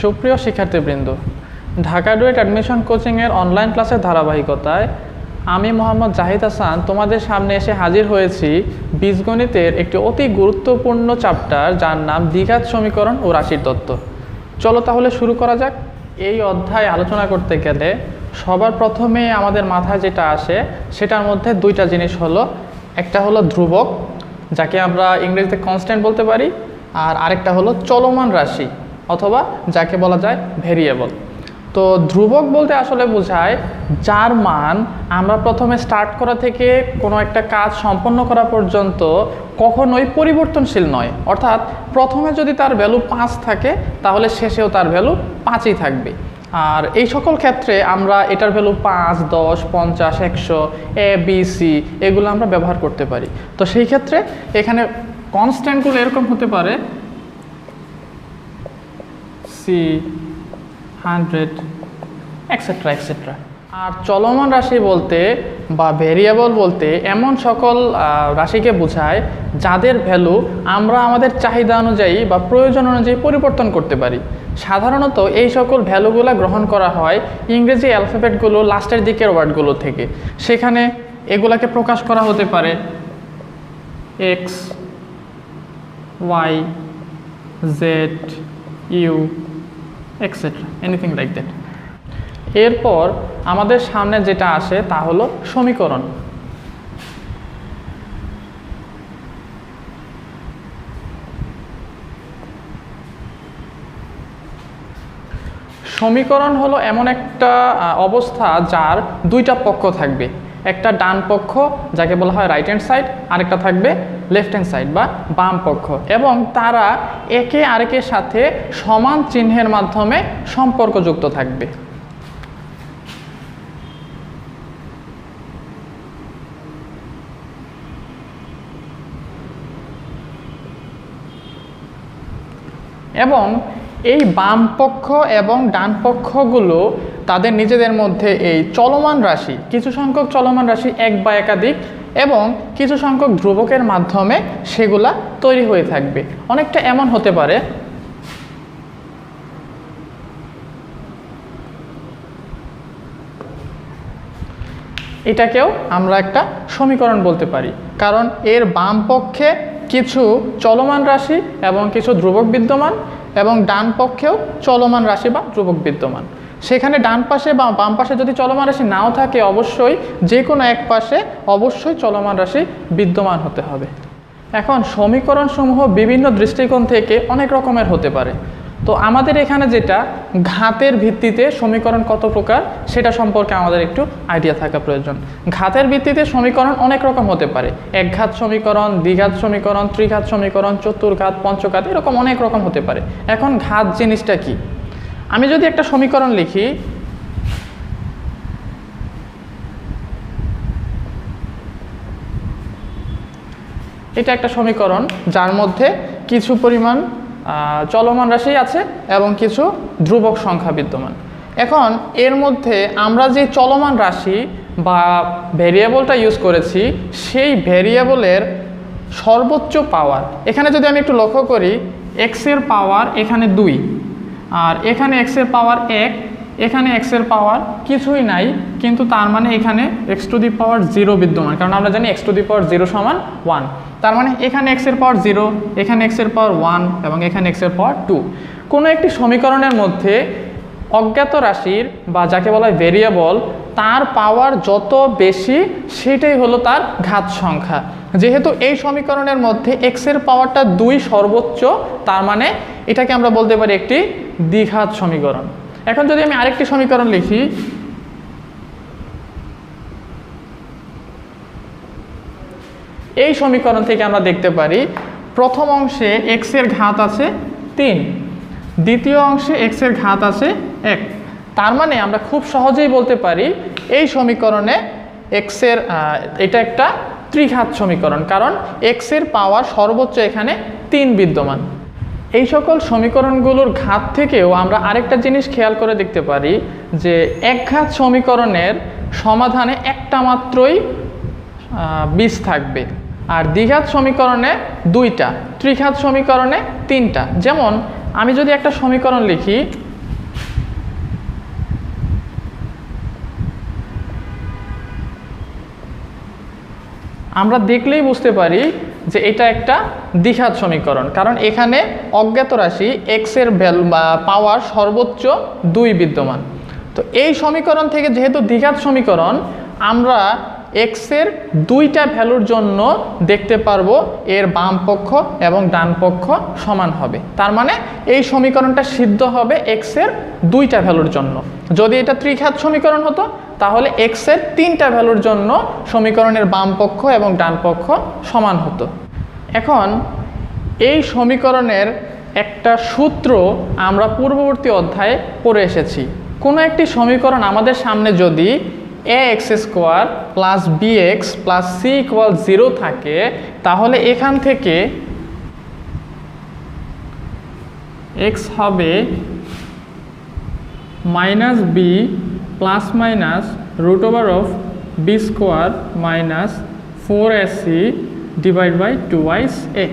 সুপ্রিয় শিক্ষার্থীবৃন্দ, Dhaka duet admission কোচিংয়ের অনলাইন ক্লাসের ধারাবাহিকতায় আমি মোহাম্মদ জাহিদ হাসান তোমাদের সামনে এসে হাজির হয়েছি বীজগণিতের একটি অতি গুরুত্বপূর্ণ চ্যাপ্টার, যার নাম দ্বিঘাত সমীকরণ ও রাশির তত্ত্ব। চলো তাহলে শুরু করা যাক। এই অধ্যায় আলোচনা করতে গেলে সবার প্রথমে আমাদের মাথায় যেটা আসে সেটার মধ্যে দুইটা জিনিস হলো, একটা হলো ধ্রুবক, যাকে আমরা ইংরেজিতে কনস্ট্যান্ট বলতে পারি, আর আরেকটা হলো চলমান রাশি অথবা যাকে বলা যায় ভেরিয়েবল। তো ধ্রুবক বলতে আসলে বোঝায় যার মান আমরা প্রথমে স্টার্ট করা থেকে কোনো একটা কাজ সম্পন্ন করা পর্যন্ত কখনোই পরিবর্তনশীল নয়। অর্থাৎ প্রথমে যদি তার ভ্যালু 5 থাকে তাহলে শেষেও তার ভ্যালু 5ই থাকবে। আর এই সকল ক্ষেত্রে আমরা এটার ভ্যালু 5, 10, 50, 100, ABC এগুলো আমরা ব্যবহার করতে পারি। তো সেই ক্ষেত্রে এখানে কনস্ট্যান্টগুলো এরকম হতে পারে C, 100, এক্সেট্রা এক্সেট্রা। আর চলমান রাশি বলতে বা ভেরিয়েবল বলতে এমন সকল রাশিকে বোঝায় যাদের ভ্যালু আমরা আমাদের চাহিদা অনুযায়ী বা প্রয়োজন অনুযায়ী পরিবর্তন করতে পারি। সাধারণত এই সকল ভ্যালুগুলো গ্রহণ করা হয় ইংরেজি অ্যালফাবেটগুলো লাস্টের দিকের ওয়ার্ডগুলো থেকে। সেখানে এগুলাকে প্রকাশ করা হতে পারে X, Y, Z, U, etcetera, anything like that. এরপর আমাদের সামনে যেটা আসে তা হলো সমীকরণ। সমীকরণ হলো এমন একটা অবস্থা যার দুইটা পক্ষ থাকবে, একটা ডান পক্ষ যাকে বলা হয় রাইট হ্যান্ড সাইড, আরেকটা থাকবে লেফট হ্যান্ড সাইড বা বাম পক্ষ, এবং তারা একে আরেকের সাথে সমান চিহ্নের মাধ্যমে সম্পর্কযুক্ত থাকবে। এবং এই বাম পক্ষ এবং ডান পক্ষগুলো তাদের নিজেদের মধ্যে এই চলমান রাশি, কিছু সংখ্যক চলমান রাশি এক বা একাধিক এবং কিছু সংখ্যক ধ্রুবকের মাধ্যমে সেগুলা তৈরি হয়ে থাকবে। অনেকটা এমন হতে পারে এটাকেও আমরা একটা সমীকরণ বলতে পারি, কারণ এর বাম পক্ষে কিছু চলমান রাশি এবং কিছু ধ্রুবক বিদ্যমান এবং ডান পক্ষেও চলমান রাশি বা ধ্রুবক বিদ্যমান। সেখানে ডান পাশে বা বাম পাশে যদি চলমান রাশি নাও থাকে, অবশ্যই যে কোনো এক পাশে অবশ্যই চলমান রাশি বিদ্যমান হতে হবে। এখন সমীকরণসমূহ বিভিন্ন দৃষ্টিকোণ থেকে অনেক রকমের হতে পারে। তো আমাদের এখানে যেটা ঘাতের ভিত্তিতে সমীকরণ কত প্রকার সেটা সম্পর্কে আমাদের একটু আইডিয়া থাকা প্রয়োজন। ঘাতের ভিত্তিতে সমীকরণ অনেক রকম হতে পারে, একঘাত সমীকরণ, দ্বিঘাত সমীকরণ, ত্রিঘাত সমীকরণ, চতুর্ঘাত, পঞ্চঘাত, এরকম অনেক রকম হতে পারে। এখন ঘাত জিনিসটা কি? আমি যদি একটা সমীকরণ লিখি, এটা একটা সমীকরণ যার মধ্যে কিছু পরিমাণ চলমান রাশি আছে এবং কিছু ধ্রুবক সংখ্যা বিদ্যমান। এখন এর মধ্যে আমরা যে চলমান রাশি বা ভেরিয়েবলটা ইউজ করেছি সেই ভেরিয়েবলের সর্বোচ্চ পাওয়ার, এখানে যদি আমি একটু লক্ষ্য করি, এক্সের পাওয়ার এখানে 2 আর এখানে এক্সের পাওয়ার 1, এখানে এক্সের পাওয়ার কিছুই নাই, কিন্তু তার মানে এখানে x⁻0 বিদ্যমান, কারণ আমরা জানি x⁻0 সমান 1। তার মানে এখানে এক্সের পাওয়ার 0, এখানে এক্সের পাওয়ার 1 এবং এখানে এক্সের পাওয়ার 2। কোনো একটি সমীকরণের মধ্যে অজ্ঞাত রাশির বা যাকে বলা হয় ভেরিয়েবল, তার পাওয়ার যত বেশি সেটাই হলো তার ঘাত সংখ্যা। যেহেতু এই সমীকরণের মধ্যে এক্সের পাওয়ারটা 2 সর্বোচ্চ, তার মানে এটাকে আমরা বলতে পারি একটি দ্বিঘাত সমীকরণ। এখন যদি আমি আরেকটি সমীকরণ লিখি, এই সমীকরণ থেকে আমরা দেখতে পারি প্রথম অংশে x এর ঘাত আছে 3, দ্বিতীয় অংশে x এর ঘাত আছে 1। তার মানে আমরা খুব সহজেই বলতে পারি এই সমীকরণে এটা একটা ত্রিঘাত সমীকরণ, কারণ x এর পাওয়ার সর্বোচ্চ এখানে 3 বিদ্যমান। এই সকল সমীকরণগুলোর ঘাত থেকেও আমরা আরেকটা জিনিস খেয়াল করে দেখতে পারি যে একঘাত সমীকরণের সমাধানে একটা মাত্রই বীজ থাকবে, আর দ্বিঘাত সমীকরণে 2টা, ত্রিঘাত সমীকরণে 3টা। যেমন আমি যদি একটা সমীকরণ লিখি আমরা দেখলেই বুঝতে পারি যে এটা একটা দ্বিঘাত সমীকরণ, কারণ এখানে অজ্ঞাত রাশি এক্স এর ভ্যালু বা পাওয়ার সর্বোচ্চ 2 বিদ্যমান। তো এই সমীকরণ থেকে যেহেতু দ্বিঘাত সমীকরণ, আমরা এক্স এর 2টা ভ্যালুর জন্য দেখতে পারবো এর বাম পক্ষ এবং ডান পক্ষ সমান হবে। তার মানে এই সমীকরণটা সিদ্ধ হবে এক্স এর 2টা ভ্যালুর জন্য। যদি এটা ত্রিঘাত সমীকরণ হতো তাহলে এক্স এর 3টা ভ্যালুর জন্য সমীকরণের বাম পক্ষ এবং ডান পক্ষ সমান হতো। এখন এই সমীকরণের একটা সূত্র আমরা পূর্ববর্তী অধ্যায়ে পড়ে এসেছি। কোনো একটি সমীকরণ আমাদের সামনে যদি ax square plus bx plus c equal 0 থাকে, তাহলে এখান থেকে x হবে minus B plus minus root over of B square minus 4ac divide by 2a।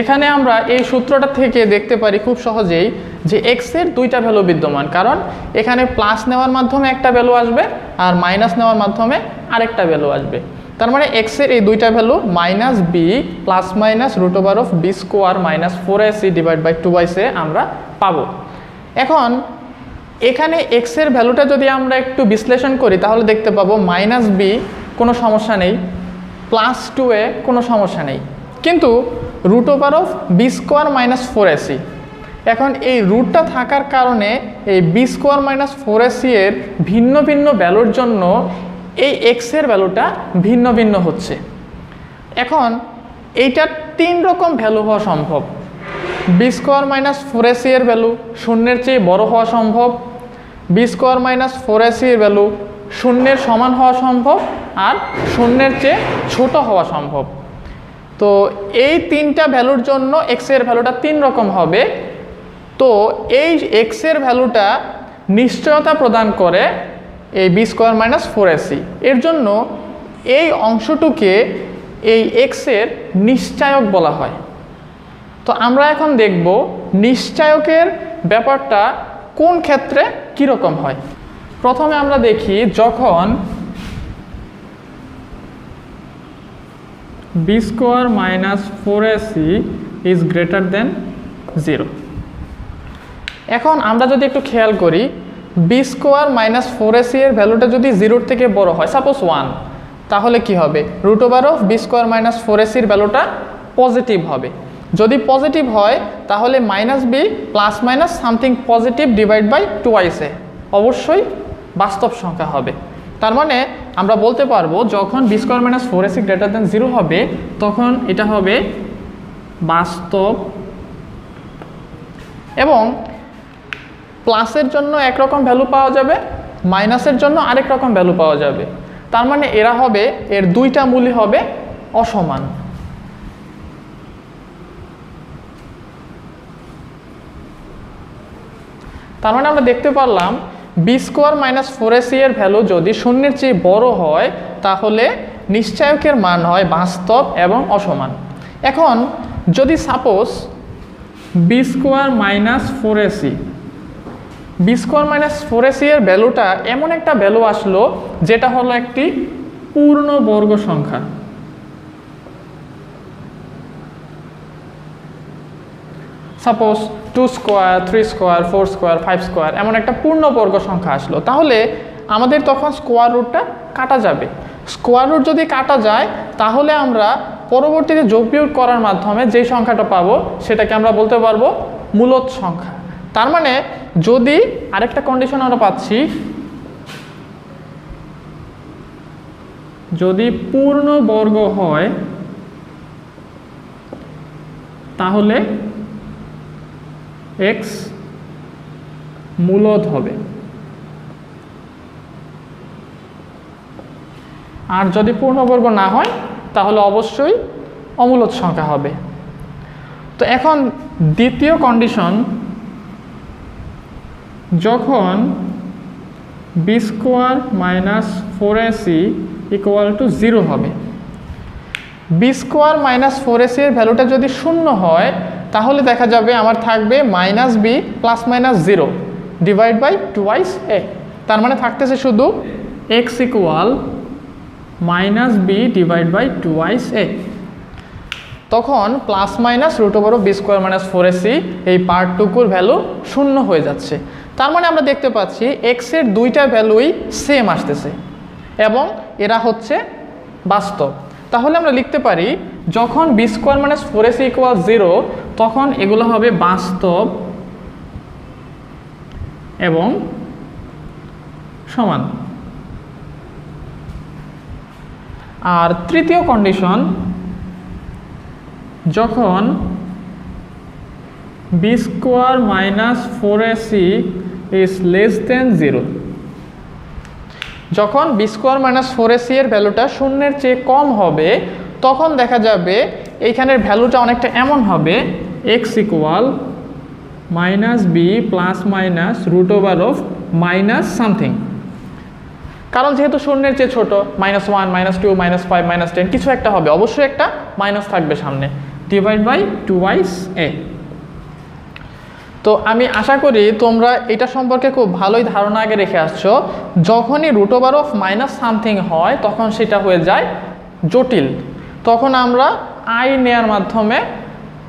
এখানে আমরা এই সূত্রটা থেকে দেখতে পারি খুব সহজেই যে এক্স এর 2টা ভ্যালু বিদ্যমান, কারণ এখানে প্লাস নেওয়ার মাধ্যমে একটা ভ্যালু আসবে আর মাইনাস নেওয়ার মাধ্যমে আরেকটা ভ্যালু আসবে। তার মানে এক্স এর এই 2টা value minus B plus minus root over of B square minus 4ac divide by 2ac আমরা পাবো। এখন এখানে এক্স এর ভ্যালুটা যদি আমরা একটু বিশ্লেষণ করি তাহলে দেখতে পাবো মাইনাস বি কোনো সমস্যা নেই, প্লাস 2a কোনো সমস্যা নেই, কিন্তু root over of B square minus 4ac, এখন এই রুটটা থাকার কারণে এই বি স্কোয়ার মাইনাস 4ac এর ভিন্ন ভিন্ন ভ্যালুর জন্য এই এক্স এর ভ্যালুটা ভিন্ন ভিন্ন হচ্ছে। এখন এইটার 3 রকম ভ্যালু হওয়া সম্ভব। বি স্কোয়ার মাইনাস 4ac এর ভ্যালু শূন্যের চেয়ে বড় হওয়া সম্ভব, বি স্কোয়ার মাইনাস 4ac এর ভ্যালু শূন্যের সমান হওয়া সম্ভব, আর শূন্যের চেয়ে ছোট হওয়া সম্ভব। তো এই 3টা ভ্যালুর জন্য এক্স এর ভ্যালুটা 3 রকম হবে। তো এই এক্স এর ভ্যালুটা নিশ্চয়তা প্রদান করে এই বি স্কোয়ার মাইনাস 4ac, এর জন্য এই অংশটুকে এই এক্স এর নিশ্চায়ক বলা হয়। তো আমরা এখন দেখব নিশ্চায়কের ব্যাপারটা কোন ক্ষেত্রে কীরকম হয়। প্রথমে আমরা দেখি যখন B square minus 4ac is greater than 0। এখন আমরা যদি একটু খেয়াল করি, বি স্কোয়ার মাইনাস 4ac এর ভ্যালুটা যদি 0 থেকে বড় হয়, সাপোজ 1, তাহলে কি হবে? Root over of B square minus 4ac এর ভ্যালুটা পজিটিভ হবে। যদি পজিটিভ হয় তাহলে minus B plus minus something positive divide by 2ac অবশ্যই বাস্তব সংখ্যা হবে। তার মানে আমরা বলতে পারবো যখন B square minus 4ac greater than 0 হবে তখন এটা হবে বাস্তব, এবং প্লাসের জন্য একরকম ভ্যালু পাওয়া যাবে, মাইনাসের জন্য আরেক রকম ভ্যালু পাওয়া যাবে। তার মানে এরা হবে, এর 2টা মূলই হবে অসমান। তার মানে আমরা দেখতে পারলাম বি স্কোয়ার মাইনাস 4ac এর ভ্যালু যদি শূন্যের চেয়ে বড় হয় তাহলে নিশ্চায়কের মান হয় বাস্তব এবং অসমান। এখন যদি suppose B square minus 4ac, B square minus 4ac এর ভ্যালুটা এমন একটা ভ্যালু আসলো যেটা হলো একটি পূর্ণবর্গ সংখ্যা। Suppose 2 square, 3 square, 4 square, 5 square এমন একটা পূর্ণবর্গ সংখ্যা আসলো, তাহলে আমাদের তখন স্কোয়ার রুটটা কাটা যাবে। স্কোয়ার রুট যদি কাটা যায় তাহলে আমরা পরবর্তীতে যোগ বিয়োগ করার মাধ্যমে যেই সংখ্যাটা পাবো সেটাকে আমরা বলতে পারবো মূলদ সংখ্যা। তার মানে যদি আরেকটা কন্ডিশন আমরা পাচ্ছি, যদি পূর্ণবর্গ হয় তাহলে x মূলদ হবে, আর যদি পূর্ণবর্গ না হয় তাহলে অবশ্যই অমূলদ সংখ্যা হবে। তো এখন দ্বিতীয় কন্ডিশন, যখন B square minus 4ac equal to 0 হবে, বি স্কোয়ার মাইনাস 4ac এর ভ্যালুটা যদি 0 হয় তাহলে দেখা যাবে আমার থাকবে minus B plus minus 0 divide by 2a। তার মানে থাকতেছে শুধু x equal minus B divide by twice A. তখন plus minus root over of B square minus 4ac এই পার্টটুকুর ভ্যালু শূন্য হয়ে যাচ্ছে। তার মানে আমরা দেখতে পাচ্ছি এক্সের দুইটা ভ্যালুই সেম আসতেছে এবং এরা হচ্ছে বাস্তব। তাহলে আমরা লিখতে পারি যখন B square minus 4ac equal 0 তখন এগুলো হবে বাস্তব এবং সমান। আর তৃতীয় কন্ডিশন, যখন B square minus 4ac is less than 0, যখন বি স্কোয়ার মাইনাস 4ac এর ভ্যালুটা শূন্যের চেয়ে কম হবে তখন দেখা যাবে এইখানের ভ্যালুটা অনেকটা এমন হবে X equal minus B plus minus root over of minus something. কারণ যেহেতু শূন্যের চেয়ে ছোট, -1, -2, -5, -10 কিছু একটা হবে, অবশ্যই একটা মাইনাস থাকবে সামনে, ডিভাইড বাই টুয়াইস এ। তো আমি আশা করি তোমরা এটা সম্পর্কে খুব ভালোই ধারণা আগে রেখে আসছো। যখনই root over of minus something হয় তখন সেটা হয়ে যায় জটিল, তখন আমরা আই নেয়ার মাধ্যমে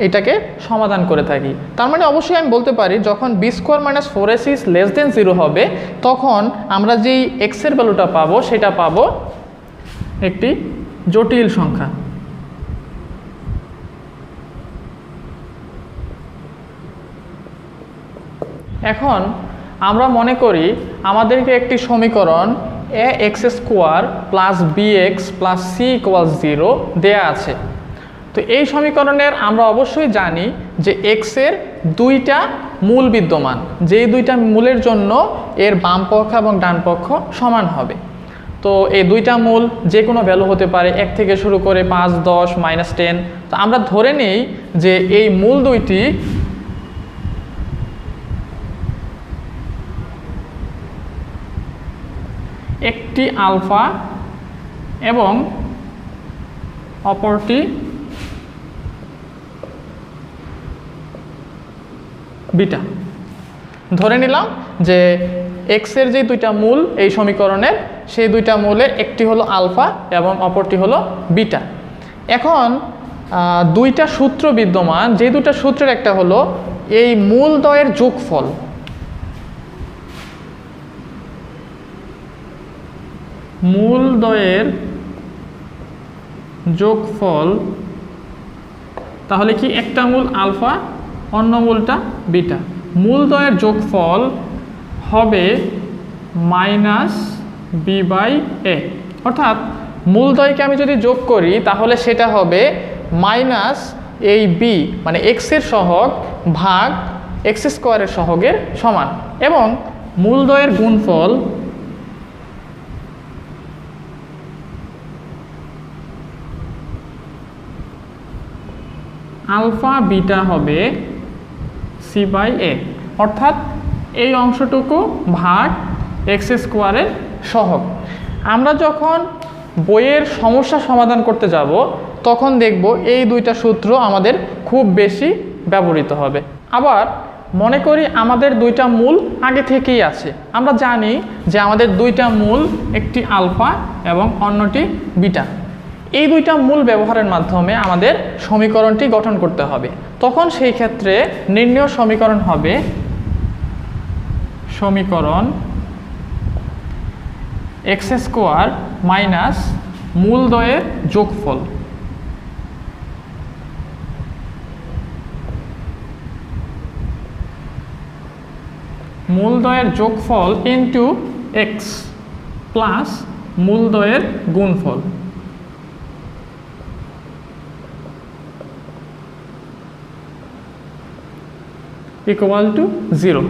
এটাকে সমাধান করে থাকি। তার মানে অবশ্যই আমি বলতে পারি যখন B square minus 4ac less than 0 হবে তখন আমরা যেই এক্সের ভ্যালুটা পাবো সেটা পাবো একটি জটিল সংখ্যা। এখন আমরা মনে করি আমাদেরকে একটি সমীকরণ A x square plus B x plus C equal 0 দেয়া আছে। তো এই সমীকরণের আমরা অবশ্যই জানি যে এক্সের দুইটা মূল বিদ্যমান, যেই দুইটা মূলের জন্য এর বাম পক্ষ এবং ডান পক্ষ সমান হবে। তো এই দুইটা মূল যে কোনো ভ্যালু হতে পারে, 1 থেকে শুরু করে 5, 10, -10। তো আমরা ধরে নেই যে এই মূল দুইটি একটি আলফা এবং অপরটি বিটা। ধরে নিলাম যে এক্সের যে দুইটা মূল এই সমীকরণের, সেই দুইটা মূলের একটি হলো আলফা এবং অপরটি হলো বিটা। এখন দুইটা সূত্র বিদ্যমান, যে দুইটা সূত্রের একটা হলো এই মূলদ্বয়ের যোগফল, মূলদ্বয়ের যোগফল, তাহলে কি একটা মূল আলফা অন্য মূলটা বিটা, মূলদ্বয়ের যোগফল হবে মাইনাস বি বাই এ। অর্থাৎ মূলদ্বয়কে আমি যদি যোগ করি তাহলে সেটা হবে মাইনাস এই বি মানে এক্সের সহগ ভাগ এক্স স্কোয়ারের সহগের সমান, এবং মূলদ্বয়ের গুণফল আলফা বিটা হবে সি বাই এ। অর্থাৎ এই অংশটুকু ভাগ এক্স স্কোয়ারের সহগ। আমরা যখন বইয়ের সমস্যা সমাধান করতে যাব তখন দেখব এই দুইটা সূত্র আমাদের খুব বেশি ব্যবহৃত হবে। আবার মনে করি আমাদের দুইটা মূল আগে থেকেই আছে, আমরা জানি যে আমাদের দুইটা মূল, একটি আলফা এবং অন্যটি বিটা। এই দুইটা মূল ব্যবহারের মাধ্যমে আমাদের সমীকরণটি গঠন করতে হবে। তখন সেই ক্ষেত্রে নির্ণেয় সমীকরণ হবে সমীকরণ এক্স স্কোয়ার মাইনাস মূলদ্বয়ের যোগফল, মূলদ্বয়ের যোগফল ইন্টু এক্স প্লাস মূলদ্বয়ের গুণফল। Equal to 0।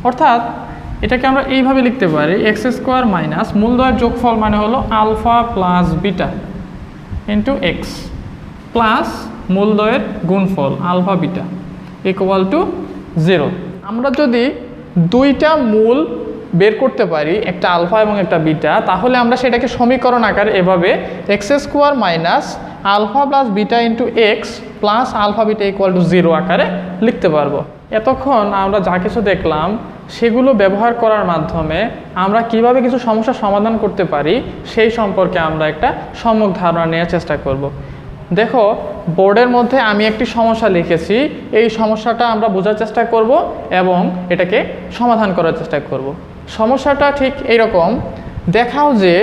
অর্থাৎ এটাকে আমরা এইভাবে লিখতে পারি এক্স স্কোয়ার মাইনাস মূলদ্বয়ের যোগফল মানে হলো alpha plus beta into x plus মূলদ্বয়ের গুণফল আলফা বিটা ইকুয়াল টু 0। আমরা যদি দুইটা মূল বের করতে পারি, একটা আলফা এবং একটা বিটা, তাহলে আমরা সেটাকে সমীকরণ আকারে এভাবে X square minus alpha plus beta into x plus alpha beta equal to 0 আকারে লিখতে পারবো। এতক্ষণ আমরা যা কিছু দেখলাম সেগুলো ব্যবহার করার মাধ্যমে আমরা কিভাবে কিছু সমস্যার সমাধান করতে পারি সেই সম্পর্কে আমরা একটা সম্যক ধারণা নেওয়ার চেষ্টা করব। দেখো, বোর্ডের মধ্যে আমি একটি সমস্যা লিখেছি, এই সমস্যাটা আমরা বোঝার চেষ্টা করব এবং এটাকে সমাধান করার চেষ্টা করব। সমস্যাটা ঠিক এইরকম, দেখাও যে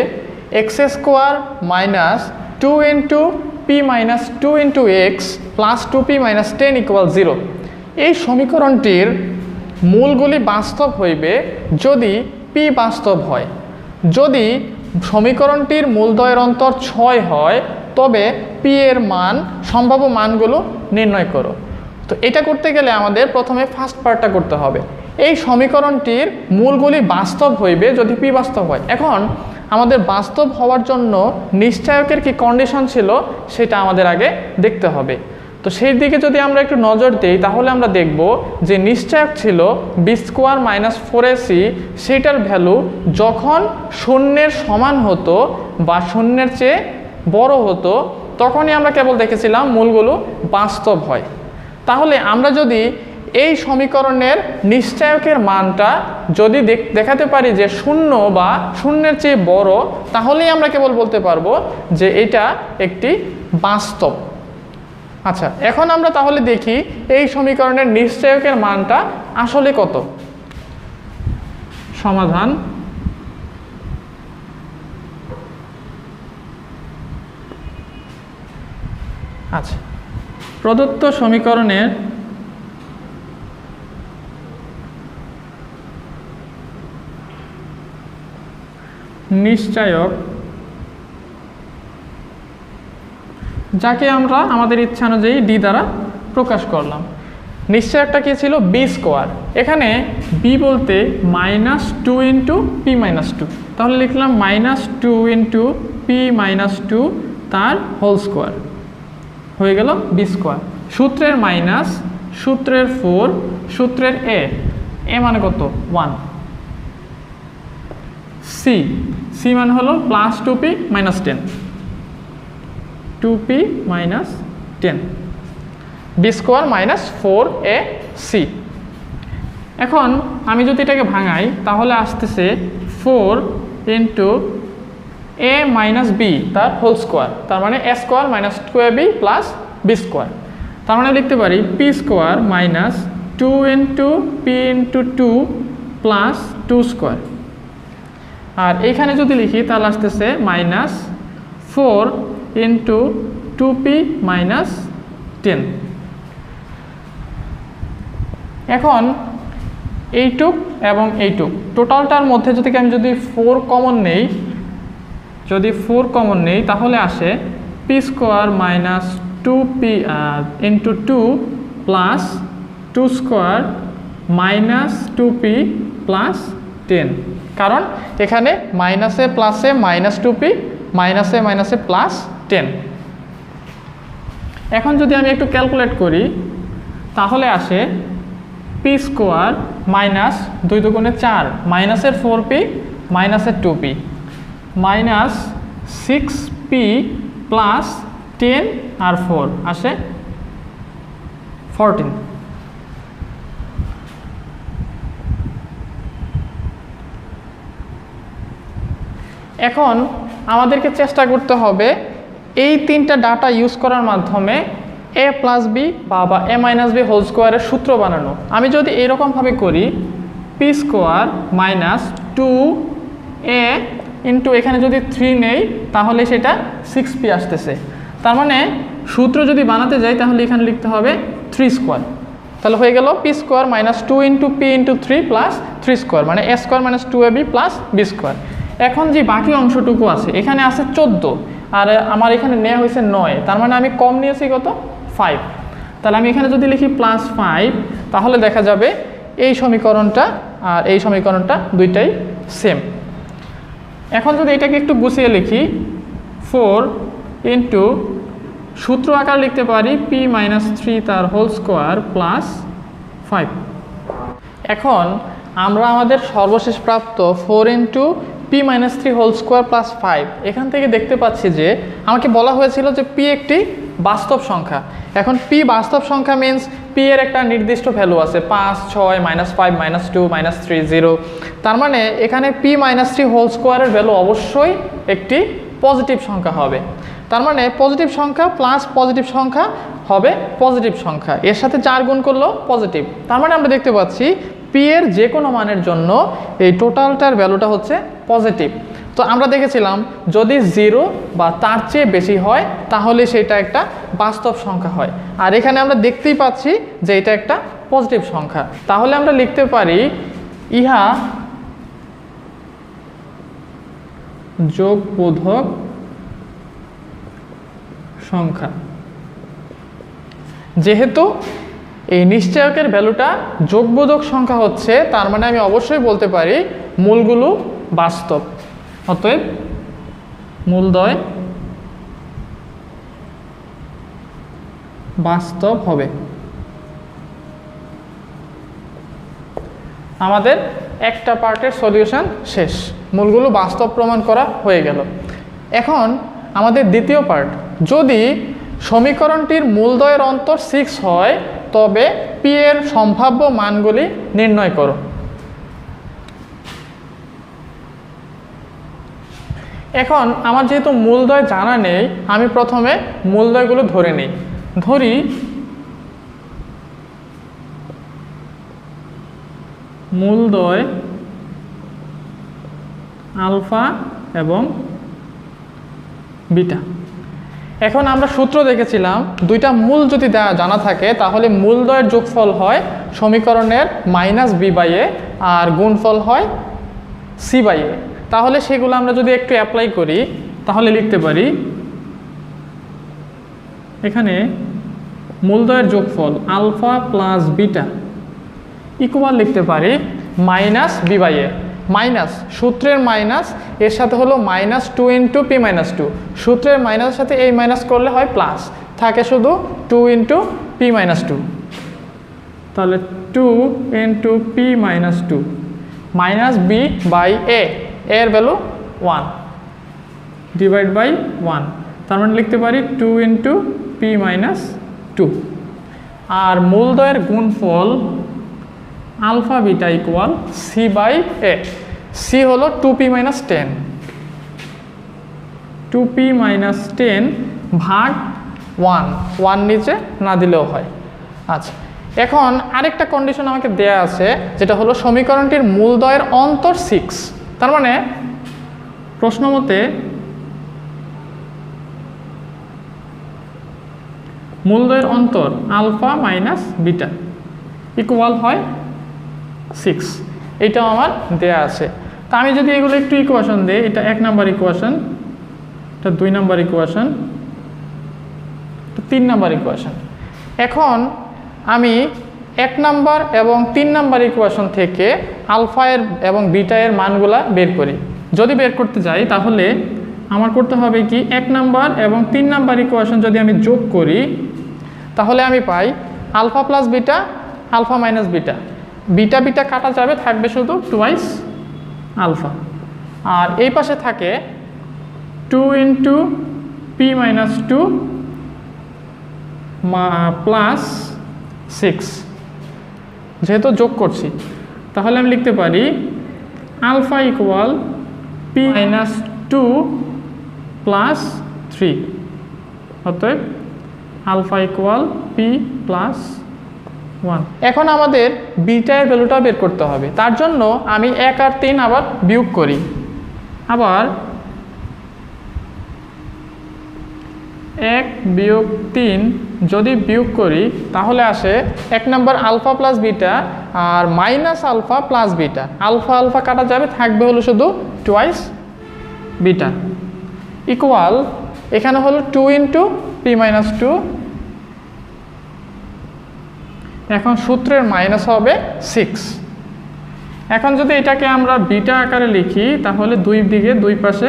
x square minus 2 into P minus 2 into x plus 2p minus 10 equal 0। এই সমীকরণটির মূলগুলি বাস্তব হইবে যদি পি বাস্তব হয়। যদি সমীকরণটির মূলদ্বয়ের অন্তর 6 হয় তবে পি এর মান, সম্ভাব্য মানগুলো নির্ণয় করো। তো এটা করতে গেলে আমাদের প্রথমে ফার্স্ট পার্টটা করতে হবে। এই সমীকরণটির মূলগুলি বাস্তব হইবে যদি পি বাস্তব হয়। এখন আমাদের বাস্তব হওয়ার জন্য নিশ্চায়কের কি কন্ডিশন ছিল সেটা আমাদের আগে দেখতে হবে। তো সেই দিকে যদি আমরা একটু নজর দিই তাহলে আমরা দেখব যে নিশ্চায়ক ছিল বি স্কোয়ার মাইনাস 4ac, সেটার ভ্যালু যখন শূন্যের সমান হতো বা শূন্যের চেয়ে বড় হতো তখনই আমরা কেবল দেখেছিলাম মূলগুলো বাস্তব হয়। তাহলে আমরা যদি এই সমীকরণের নিশ্চায়কের মানটা যদি দেখাতে পারি যে 0 বা শূন্যের চেয়ে বড়, তাহলেই আমরা কেবল বলতে পারবো যে এটা একটি বাস্তব। আচ্ছা, এখন আমরা তাহলে দেখি এই সমীকরণের নিশ্চায়কের মানটা আসলে কত। সমাধান। আচ্ছা, প্রদত্ত সমীকরণের নিশ্চায়ক, যাকে আমরা আমাদের ইচ্ছা অনুযায়ী ডি দ্বারা প্রকাশ করলাম। নিশ্চয়কটা কি ছিল? B square. এখানে বি বলতে মাইনাস 2 ইন্টু পি মাইনাস 2, তাহলে লিখলাম মাইনাস 2 ইন্টু পি মাইনাস 2 তার হোল স্কোয়ার, হয়ে গেল বি স্কোয়ার। সূত্রের মাইনাস, সূত্রের 4, সূত্রের এ মানে কত? 1। সি মানে হলো plus 2p minus 10, 2p minus 10, B square minus 4ac। এখন আমি যদি এটাকে ভাঙাই তাহলে আসতেছে 4 ইন্টু এ মাইনাস বি তার হোল স্কোয়ার, তার মানে A square minus 2ab plus B square. তার মানে লিখতে পারি P square minus 2 into P into 2 plus 2 square. আর এইখানে যদি লিখি তাহলে আসতেছে মাইনাস 4 ইন্টু 2p মাইনাস 10। এখন এইটুক এবং এইটুক টোটালটার মধ্যে যদি আমি 4 কমন নেই, যদি 4 কমন নেই তাহলে আসে P square minus 2p into 2 plus 2 square minus 2p plus 10, কারণ এখানে মাইনাসে প্লাসে মাইনাস 2p, মাইনাসে মাইনাসে প্লাস 10। এখন যদি আমি একটু ক্যালকুলেট করি তাহলে আসে পি স্কোয়ার মাইনাস 2 দুগুণে 4, মাইনাসের 4p মাইনাসের 2p মাইনাস 6p প্লাস 10 আর 4 আসে 14। এখন আমাদেরকে চেষ্টা করতে হবে এই তিনটা ডাটা ইউজ করার মাধ্যমে এ প্লাস বি বা এ মাইনাস বি হোল স্কোয়ারের সূত্র বানানো। আমি যদি এইরকমভাবে করি P square minus 2a into এখানে যদি 3 নেই তাহলে সেটা 6p আসতেছে। তার মানে সূত্র যদি বানাতে যাই তাহলে এখানে লিখতে হবে 3 স্কোয়ার, তাহলে হয়ে গেল P square minus 2 into P into 3 plus 3 square, মানে A square minus 2ab plus B square. এখন যে বাকি অংশটুকু আছে এখানে আছে 14 আর আমার এখানে নেওয়া হয়েছে 9, তার মানে আমি কম নিয়েছি কত? 5। তাহলে আমি এখানে যদি লিখি প্লাস 5 তাহলে দেখা যাবে এই সমীকরণটা আর এই সমীকরণটা দুইটাই সেম। এখন যদি এটাকে একটু গুছিয়ে লিখি 4 ইন্টু সূত্র আকার লিখতে পারি পি মাইনাস 3 তার হোল স্কোয়ার প্লাস 5। এখন আমরা আমাদের সর্বশেষ প্রাপ্ত 4 into p-3 whole square plus 5। এখান থেকে দেখতে পাচ্ছি যে আমাকে বলা হয়েছিল যে p একটি বাস্তব সংখ্যা। এখন p বাস্তব সংখ্যা মিন্স p এর একটা নির্দিষ্ট ভ্যালু আছে 5, 6, -5, -2, -3, 0। তার মানে এখানে p-3 হোল স্কোয়ারের ভ্যালু অবশ্যই একটি পজিটিভ সংখ্যা হবে। তার মানে পজিটিভ সংখ্যা প্লাস পজিটিভ সংখ্যা হবে পজিটিভ সংখ্যা, এর সাথে 4 গুণ করলেও পজিটিভ। তার মানে আমরা দেখতে পাচ্ছি p এর যে কোনো মানের জন্য এই টোটালটার ভ্যালুটা হচ্ছে পজিটিভ। তো আমরা দেখেছিলাম যদি 0 বা তার চেয়ে বেশি হয় তাহলে সেটা একটা বাস্তব সংখ্যা হয়, আর এখানে আমরা দেখতেই পাচ্ছি যে এটা একটা পজিটিভ সংখ্যা। তাহলে আমরা লিখতে পারি ইহা যোগবোধক সংখ্যা। যেহেতু এই নিশ্চয়কের ভ্যালুটা যোগবোধক সংখ্যা হচ্ছে, তার মানে আমি অবশ্যই বলতে পারি মূলগুলো বাস্তব। অতএব মূলদ্বয় বাস্তব হবে। আমাদের একটা পার্টের সলিউশন শেষ, মূলগুলো বাস্তব প্রমাণ করা হয়ে গেল। এখন আমাদের দ্বিতীয় পার্ট, যদি সমীকরণটির মূলদ্বয়ের অন্তর 6 হয় তবে p এর সম্ভাব্য মানগুলি নির্ণয় করো। এখন আমার যেহেতু মূলদ্বয় জানা নেই, আমি প্রথমে মূলদ্বয়গুলো ধরে নিই। ধরি মূলদ্বয় আলফা এবং বিটা। এখন আমরা সূত্র দেখেছিলাম দুইটা মূল যদি জানা থাকে তাহলে মূলদ্বয়ের যোগফল হয় সমীকরণের -b/a আর গুণফল হয় c/a। তাহলে সেগুলো আমরা যদি একটু অ্যাপ্লাই করি তাহলে লিখতে পারি এখানে মূলদ্বয়ের যোগফল আলফা প্লাস বিটা ইকুয়াল লিখতে পারি -b/a। মাইনাস সূত্রের মাইনাস এর সাথে হলো -2 × p-2, সূত্রের মাইনাসের সাথে এই মাইনাস করলে হয় প্লাস, থাকে শুধু 2 × p-2। তাহলে 2 × p-2 -b/a, এর ভ্যালু 1 /1। তার মানে লিখতে পারি 2 × p-2। আর মূলদ্বয়ের গুণফল alpha beta equal c/a। c হলো 2p-10, 2p-10 ভাগ 1 নিচে না দিলেও হয়। আচ্ছা, এখন আরেকটা কন্ডিশন আমাকে দেয়া আছে, যেটা হলো সমীকরণটির মূলদ্বয়ের অন্তর 6। তার মানে প্রশ্ন মতে মূলদ্বয়ের অন্তর আলফা মাইনাস বিটা ইকুয়াল হয় 6। এইটাও আমার দেয়া আছে। তা আমি যদি এগুলো একটু ইকুয়েশন দিই, এটা 1 নাম্বার ইকুয়েশন, এটা 2 নাম্বার ইকুয়েশন, এটা 3 নাম্বার ইকুয়েশন। এখন আমি 1 নাম্বার এবং 3 নাম্বার ইকুয়েশন থেকে আলফা এর এবং বিটা এর মানগুলা বের করি। যদি বের করতে যাই তাহলে আমার করতে হবে কি, 1 নাম্বার এবং 3 নাম্বার ইকুয়েশন যদি আমি যোগ করি তাহলে আমি পাই alpha plus beta, alpha minus beta, beta beta কাটা যাবে, থাকবে শুধু টুয়াইস আলফা। আর এই পাশে থাকে 2 × p-2 প্লাস 6, যেহেতু যোগ করছি তাহলে আমি লিখতে পারি আলফা ইকুয়াল p-2 প্লাস 3। অতএব আলফা ইকুয়াল p প্লাস 1। এখন আমাদের বিটা এর ভ্যালুটা বের করতে হবে। তার জন্য আমি 1 আর 3 আবার বিয়োগ করি। আবার 1 বিয়োগ 3 যদি বিয়োগ করি তাহলে আসে 1 নাম্বার আলফা প্লাস বিটা আর minus alpha plus beta, alpha alpha কাটা যাবে, থাকবে হলো শুধু টুয়াইস বিটা ইকুয়াল এখানে হলো 2 × p-2। এখন সূত্রের মাইনাস হবে 6। এখন যদি এটাকে আমরা বিটা আকারে লিখি তাহলে দুই পাশে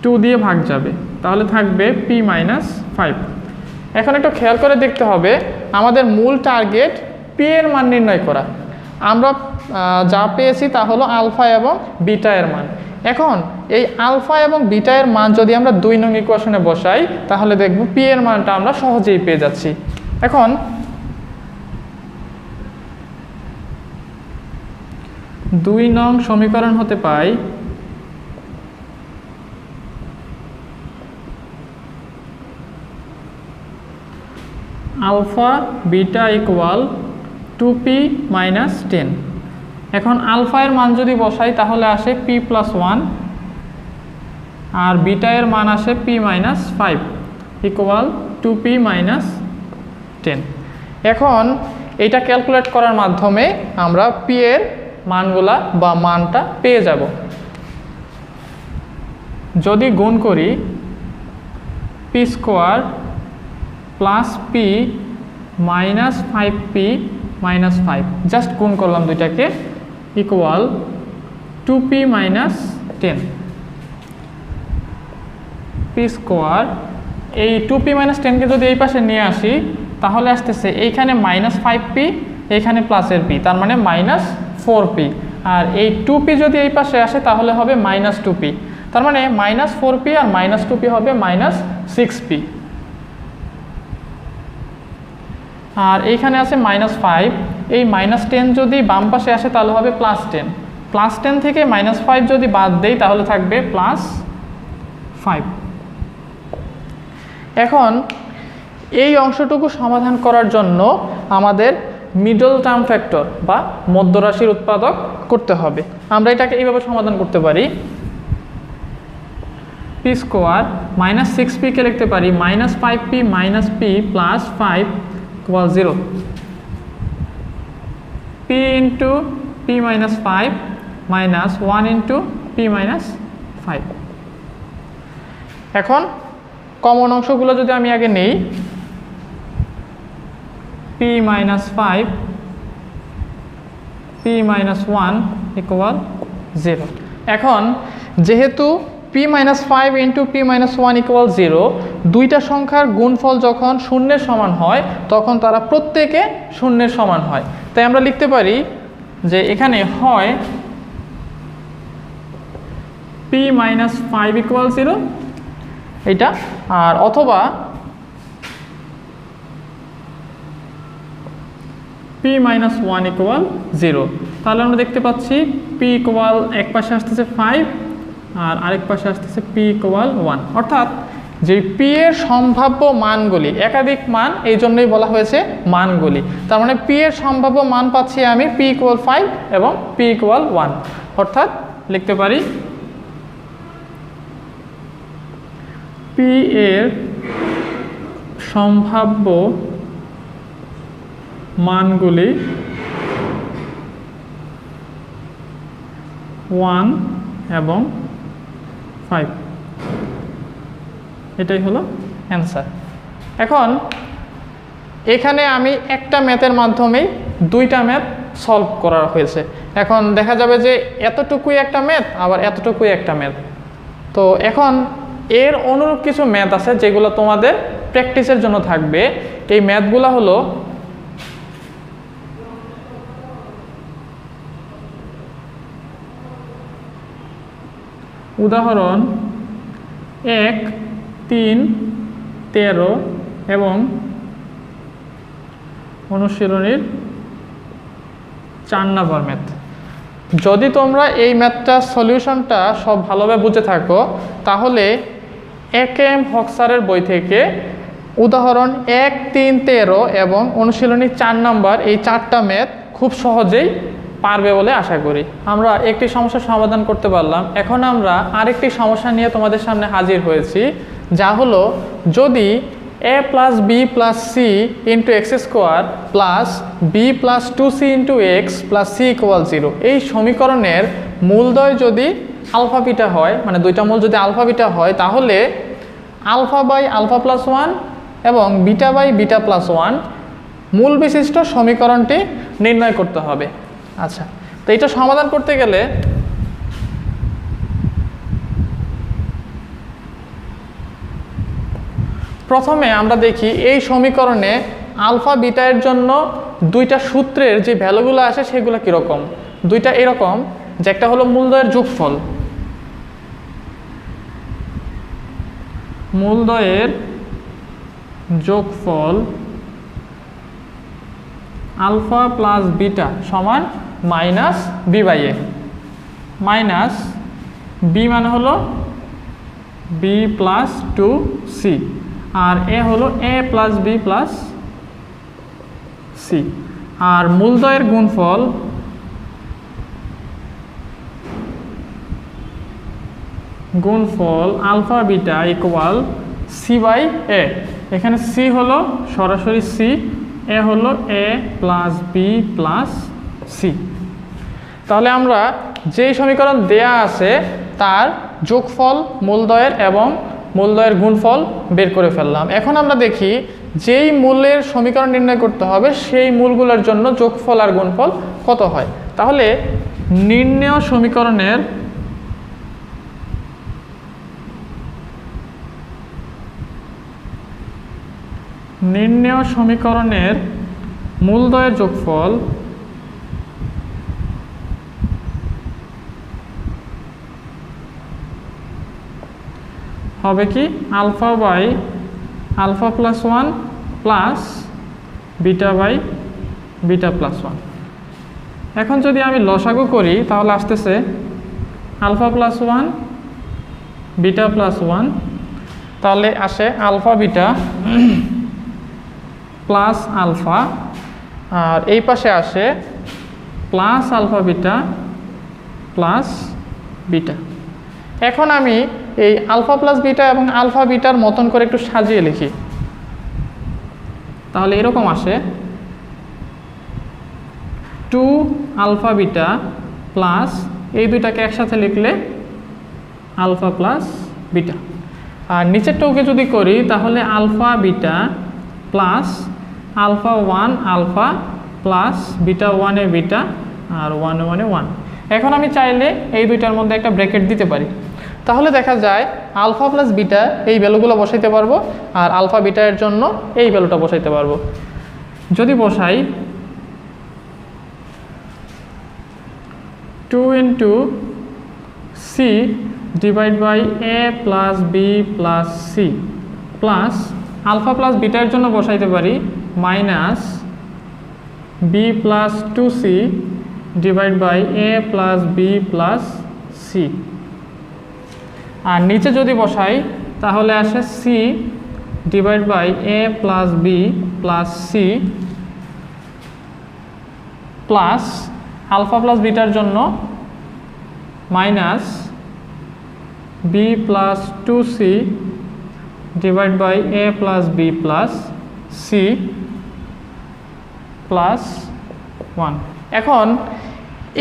2 দিয়ে ভাগ যাবে, তাহলে থাকবে p-5। এখন একটু খেয়াল করে দেখতে হবে, আমাদের মূল টার্গেট p এর মান নির্ণয় করা। আমরা যা পেয়েছি তা হলো আলফা এবং বিটা এর মান। এখন এই আলফা এবং বিটা এর মান যদি আমরা 2 নং ইকুয়েশনে বসাই তাহলে দেখব পি এর মানটা আমরা সহজেই পেয়ে যাচ্ছি। এখন 2 নং সমীকরণ হতে পাই alpha beta equal 2p minus 10। এখন আলফা এর মান যদি বসাই তাহলে আসে p প্লাস 1 আর বিটা এর মান আসে p minus 5 equal 2p minus 10। এখন এটা ক্যালকুলেট করার মাধ্যমে আমরা p এর মানগুলা বা মানটা পেয়ে যাব। যদি গুণ করি p square plus p minus 5p minus 5, just গুণ করলাম দুইটাকে, equal 2p minus 10 p square. এই 2p মাইনাস 10কে যদি এই পাশে নিয়ে আসি তাহলে আসতেছে এইখানে মাইনাস 5p, এইখানে প্লাসের p, তার মানে মাইনাস 4p। আর এই 2p যদি এই পাশে আসে তাহলে হবে মাইনাস 2p, তার মানে মাইনাস 4p আর মাইনাস 2p হবে মাইনাস 6p। আর এইখানে আছে মাইনাস 5, এই মাইনাস 10 যদি বাম পাশে আসে তাহলে হবে প্লাস 10, প্লাস 10 থেকে মাইনাস 5 যদি বাদ দেই তাহলে থাকবে প্লাস 5। এখন এই অংশটুকু সমাধান করার জন্য আমাদের মিডল টার্ম ফ্যাক্টর বা মধ্যরাশির উৎপাদক করতে হবে। আমরা এটাকে এইভাবে সমাধান করতে পারি, p স্কোয়ার মাইনাস 6p কে লিখতে পারি minus 5p minus p plus 5 equal 0, p into p minus 5 minus 1 into p minus 5। এখন কমন অংশগুলো যদি আমি আগে নেই, p minus 5 p minus 1 equal 0। এখন যেহেতু p minus 5 into p minus 1 equal 0, দুইটা সংখ্যার গুণফল যখন শূন্যের সমান হয় তখন তারা প্রত্যেকে শূন্যের সমান হয়। তাই আমরা লিখতে পারি যে এখানে হয় p মাইনাস 5 ইকুয়াল 0 এইটা, আর অথবা p মাইনাস 1 ইকুয়াল 0। তাহলে আমরা দেখতে পাচ্ছি p ইকুয়াল এক পাশে আসতেছে 5 আর আরেক পাশে আসতেছে p ইকুয়াল 1, অর্থাৎ যে p এর সম্ভাব্য মানগুলি একাধিক মান, এই জন্যই বলা হয়েছে মানগুলি। তার মানে p এর সম্ভাব্য মান পাচ্ছি আমি p ইকুয়াল 5 এবং p ইকুয়াল 1, অর্থাৎ লিখতে পারি p এর সম্ভাব্য মানগুলি 1 এবং 5, এটাই হলো অ্যান্সার। এখন এখানে আমি একটা ম্যাথের মাধ্যমেই দুইটা ম্যাথ সলভ করা হয়েছে। এখন দেখা যাবে যে এতটুকুই একটা ম্যাথ আবার এতটুকুই একটা ম্যাথ। তো এখন এর অনুরূপ কিছু ম্যাথ আছে যেগুলো তোমাদের প্র্যাকটিসের জন্য থাকবে। এই ম্যাথগুলো হলো উদাহরণ 1, 3, 13 এবং অনুশীলনীর 4 নম্বর ম্যাথ। যদি তোমরা এই ম্যাথটার সলিউশনটা সব ভালোভাবে বুঝে থাকো তাহলে এম হকসারের বই থেকে উদাহরণ 1, 3, 13 এবং অনুশীলনী 4 নম্বর এই 4টা ম্যাথ খুব সহজেই পারবে বলে আশা করি। আমরা একটি সমস্যার সমাধান করতে পারলাম। এখন আমরা আরেকটি সমস্যা নিয়ে তোমাদের সামনে হাজির হয়েছি, যা হলো যদি a plus B plus C into X square plus B plus 2c into x plus C equal 0 এই সমীকরণের মূলদ্বয় যদি আলফা বিটা হয়, মানে দুইটা মূল যদি আলফা বিটা হয়, তাহলে আলফা বাই আলফা প্লাস 1 এবং বিটা বাই বিটা প্লাস 1 মূল বিশিষ্ট সমীকরণটি নির্ণয় করতে হবে। আচ্ছা, তো এটা সমাধান করতে গেলে প্রথমে আমরা দেখি এই সমীকরণে আলফা বিটা এর জন্য দুইটা সূত্রের যে ভ্যালুগুলো আসে সেগুলো কীরকম। দুইটা এরকম যে একটা হলো মূলদ্বয়ের যোগফল, মূলদ্বয়ের যোগফল আলফা প্লাস বিটা সমান minus B by A, minus B মানে হলো বি প্লাস টু সি, আর এ হলো A plus B plus C. আর মূলদ্বয়ের গুণফল alpha beta equal C by A. এখানে সি হলো সরাসরি সি, এ হলো A plus B plus C. তাহলে আমরা যেই সমীকরণ দেয়া আছে তার যোগফল মূলদ্বয়ের এবং মূলদ্বয়ের গুণফল বের করে ফেললাম। এখন আমরা দেখি যেই মূলের সমীকরণ নির্ণয় করতে হবে সেই মূলগুলোর জন্য যোগফল আর গুণফল কত হয়। তাহলে নির্ণেয় সমীকরণের মূলদ্বয়ের যোগফল হবে কি alpha by alpha plus one plus beta by beta plus one. এখন যদি আমি লসাগু করি তাহলে আসতেছে alpha plus one beta plus one, তাহলে আসে আলফা বিটা প্লাস আলফা, আর এই পাশে আসে plus alpha beta plus beta. এখন আমি এই আলফা প্লাস বিটা এবং আলফা বিটার মতন করে একটু সাজিয়ে লিখি, তাহলে এরকম আসে 2 আলফা বিটা প্লাস এই দুইটাকে একসাথে লিখলে আলফা প্লাস বিটা। আর নিচেরটাকে যদি করি তাহলে alpha beta plus alpha 1 alpha plus beta 1 এ বিটা আর 1 এ 1 এ 1। এখন আমি চাইলে এই দুইটার মধ্যে একটা ব্র্যাকেট দিতে পারি, তাহলে দেখা যায় আলফা প্লাস বিটা এই ভ্যালুগুলো বসাইতে পারবো আর আলফা বিটা এর জন্য এই ভ্যালুটা বসাইতে পারবো। যদি বসাই 2 into C divide by A plus B plus C plus alpha plus বিটার জন্য বসাইতে পারি minus B plus two C divide by A plus B plus C. আর নিচে যদি বসাই তাহলে আসে C divide by A plus B plus C plus alpha plus বিটার জন্য minus B plus two C divide by A plus B plus C plus 1। এখন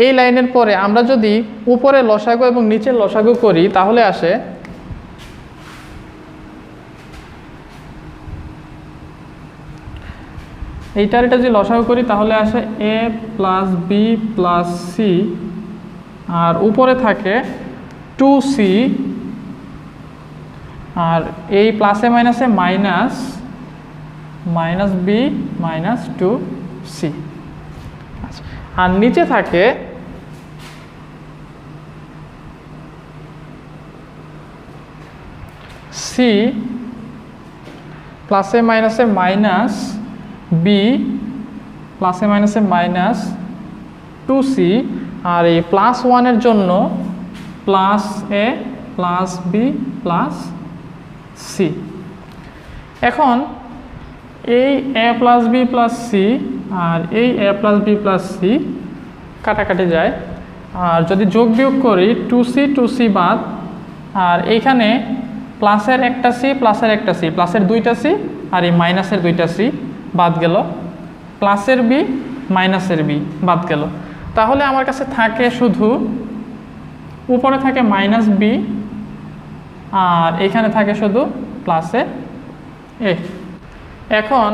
এই লাইনের পরে আমরা যদি উপরে লসাগু এবং নিচে লসাগু করি তাহলে আসে এইটার এটা যদি লসাগু করি তাহলে আসে এ প্লাস বি প্লাস সি, আর উপরে থাকে 2c, আর এই প্লাসে মাইনাসে minus minus B minus 2c। আচ্ছা, আর নিচে থাকে সি প্লাসে মাইনাসে মাইনাস বি প্লাসে মাইনাসে মাইনাস 2c, আর এই প্লাস 1 এর জন্য প্লাস এ প্লাস বি প্লাস সি। এখন এই এ প্লাস বি প্লাস সি আর এই এ প্লাস বি প্লাস সি কাটাকাটি যায়, আর যদি যোগ বিয়োগ করি 2c বাদ, আর এইখানে প্লাসের একটা সি প্লাসের একটা সি প্লাসের দুইটা সি আর এই মাইনাসের দুইটা সি বাদ গেল, প্লাসের বি মাইনাসের বি বাদ গেল। তাহলে আমার কাছে থাকে শুধু উপরে থাকে মাইনাস বি আর এখানে থাকে শুধু প্লাসে এ। এখন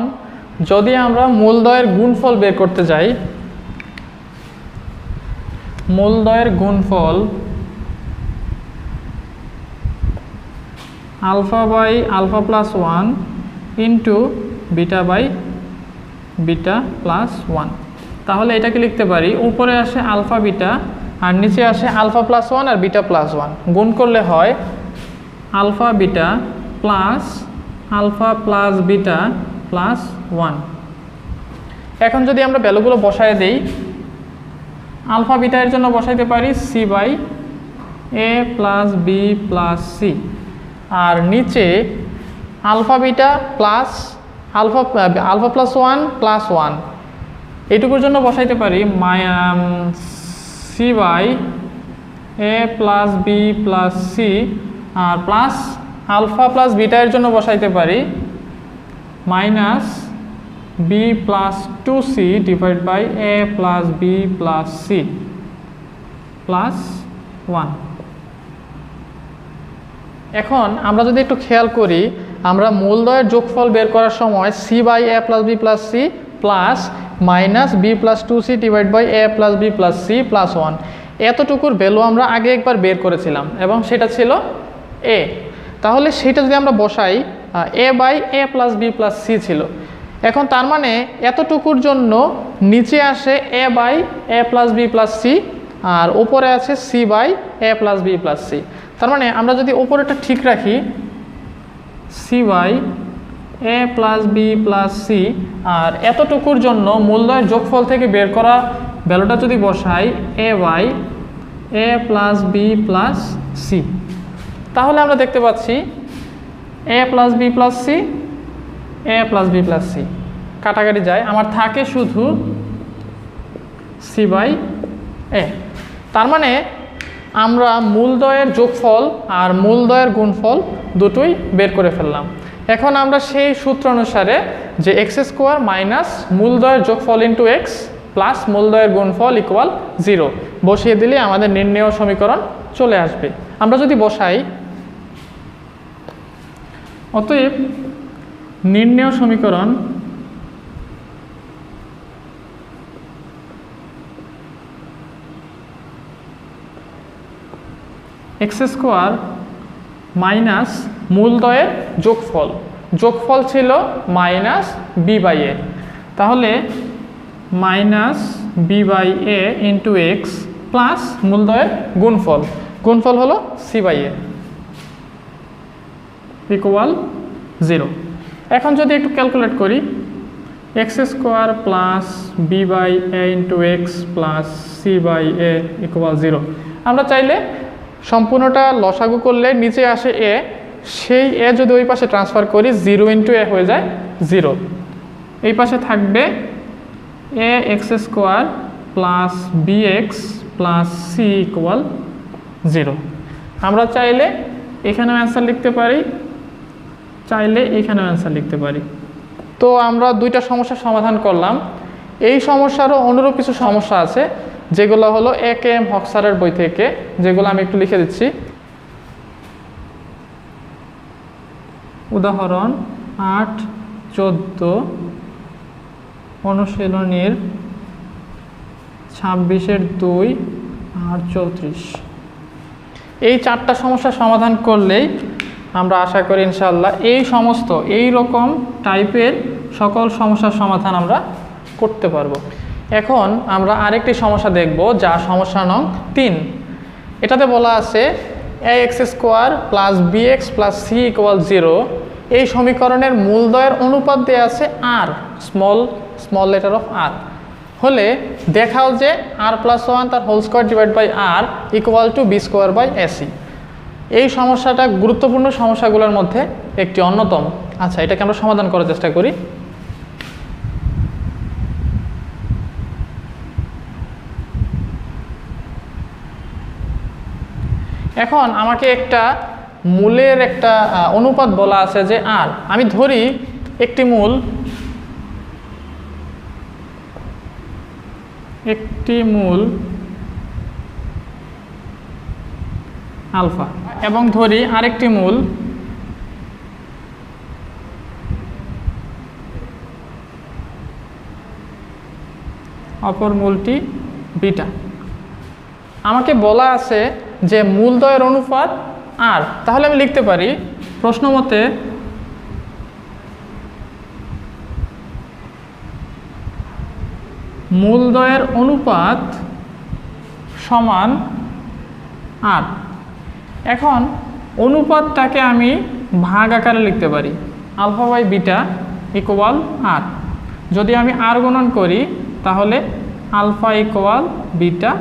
যদি আমরা মূলদ্বয়ের গুণফল বের করতে যাই, মূলদ্বয়ের গুণফল alpha by alpha plus 1 into beta by beta plus 1। তাহলে এটাকে লিখতে পারি উপরে আসে আলফা বিটা আর নিচে আসে আলফা প্লাস ওয়ান আর বিটা প্লাস ওয়ান, গুণ করলে হয় alpha beta plus alpha plus beta plus one. এখন যদি আমরা ভ্যালুগুলো বসায় দেই, আলফা বিটা এর জন্য বসাইতে পারি C by A plus B plus C, আর নিচে alpha beta plus alpha plus one plus one এইটুকুর জন্য বসাইতে পারি C by A plus B plus C, আর প্লাস আলফা প্লাস বিটা এর জন্য বসাইতে পারি minus B plus two C divide by A plus B plus C plus one. এখন আমরা যদি একটু খেয়াল করি, আমরা মূলদ্বয়ের যোগফল বের করার সময় C by A plus B plus C plus minus B plus two C divide by A plus B plus C plus one এতটুকুর ভ্যালু আমরা আগে একবার বের করেছিলাম এবং সেটা ছিল এ। তাহলে সেটা যদি আমরা বসাই A by A plus B plus C ছিল, এখন তার মানে এতটুকুর জন্য নিচে আসে A by A plus B plus C আর ওপরে আছে C by A plus B plus C. তার মানে আমরা যদি ওপরেটা ঠিক রাখি C by A plus B plus C, আর এতটুকুর জন্য মূলদ্বয়ের যোগফল থেকে বের করা ভ্যালুটা যদি বসাই A by A plus B plus C, তাহলে আমরা দেখতে পাচ্ছি এ প্লাস বি প্লাস সি এ প্লাস বি প্লাস সি কাটাকাটি যায়, আমার থাকে শুধু সি বাই এ। তার মানে আমরা মূলদ্বয়ের যোগফল আর মূলদ্বয়ের গুণফল দুটোই বের করে ফেললাম। এখন আমরা সেই সূত্র অনুসারে যে এক্স স্কোয়ার মাইনাস মূলদ্বয়ের যোগফল ইন্টু এক্স প্লাস মূলদ্বয়ের গুণফল ইকুয়াল 0 বসিয়ে দিলে আমাদের নির্ণেয় সমীকরণ চলে আসবে। আমরা যদি বসাই, অতএব নির্ণেয় সমীকরণ এক্স স্কোয়ার মাইনাস মূলদ্বয়ের যোগফল ছিল মাইনাস বি বাই এ, তাহলে minus B by A into x plus মূলদ্বয়ের গুণফল হলো সি বাই এ ইকুয়াল 0। এখন যদি একটু ক্যালকুলেট করি, X square plus B by A into x plus C by A equal 0, আমরা চাইলে সম্পূর্ণটা লসাগু করলে নিচে আসে এ, সেই এ যদি ওই পাশে ট্রান্সফার করি 0 ইন্টু এ হয়ে যায় 0, এই পাশে থাকবে A x square plus B x plus C equal 0। আমরা চাইলে এখানেও অ্যান্সার লিখতে পারি, চাইলে এখানেও অ্যান্সার লিখতে পারি। তো আমরা দুইটা সমস্যার সমাধান করলাম। এই সমস্যারও অনুরূপ কিছু সমস্যা আছে যেগুলো হলো এ.কে.এম. হকসারের বই থেকে, যেগুলো আমি একটু লিখে দিচ্ছি। উদাহরণ 8, 14, অনুশীলনীর 26-2 আর 34। এই চারটা সমস্যার সমাধান করলেই আমরা আশা করি ইনশাআল্লাহ এই রকম টাইপের সকল সমস্যার সমাধান আমরা করতে পারবো। এখন আমরা আরেকটি সমস্যা দেখব, যা সমস্যা নং 3। এটাতে বলা আছে A x square plus B x plus C equal 0। এই সমীকরণের মূলদ্বয়ের অনুপাত দেওয়া আছে R, small letter of R হলে দেখাও যে আর প্লাস 1 তার whole square divide by R equal to B square by AC. এই সমস্যাটা গুরুত্বপূর্ণ সমস্যাগুলোর মধ্যে একটি অন্যতম। আচ্ছা, এটাকে আমরা সমাধান করার চেষ্টা করি। এখন আমাকে একটা মূলের একটা অনুপাত বলা আছে যে আর, আমি ধরি একটি মূল আলফা এবং ধরি আরেকটি মূল অপর মূলটি বিটা। আমাকে বলা আছে যে মূলদ্বয়ের অনুপাত আর, তাহলে আমি লিখতে পারি প্রশ্ন মতে মূলদ্বয়ের অনুপাত সমান আর। এখন অনুপাতটাকে আমি ভাগ আকারে লিখতে পারি, আলফা বাই বিটা ইকুয়াল আর। যদি আমি আর গণন করি তাহলে আলফা ইকুয়াল বিটা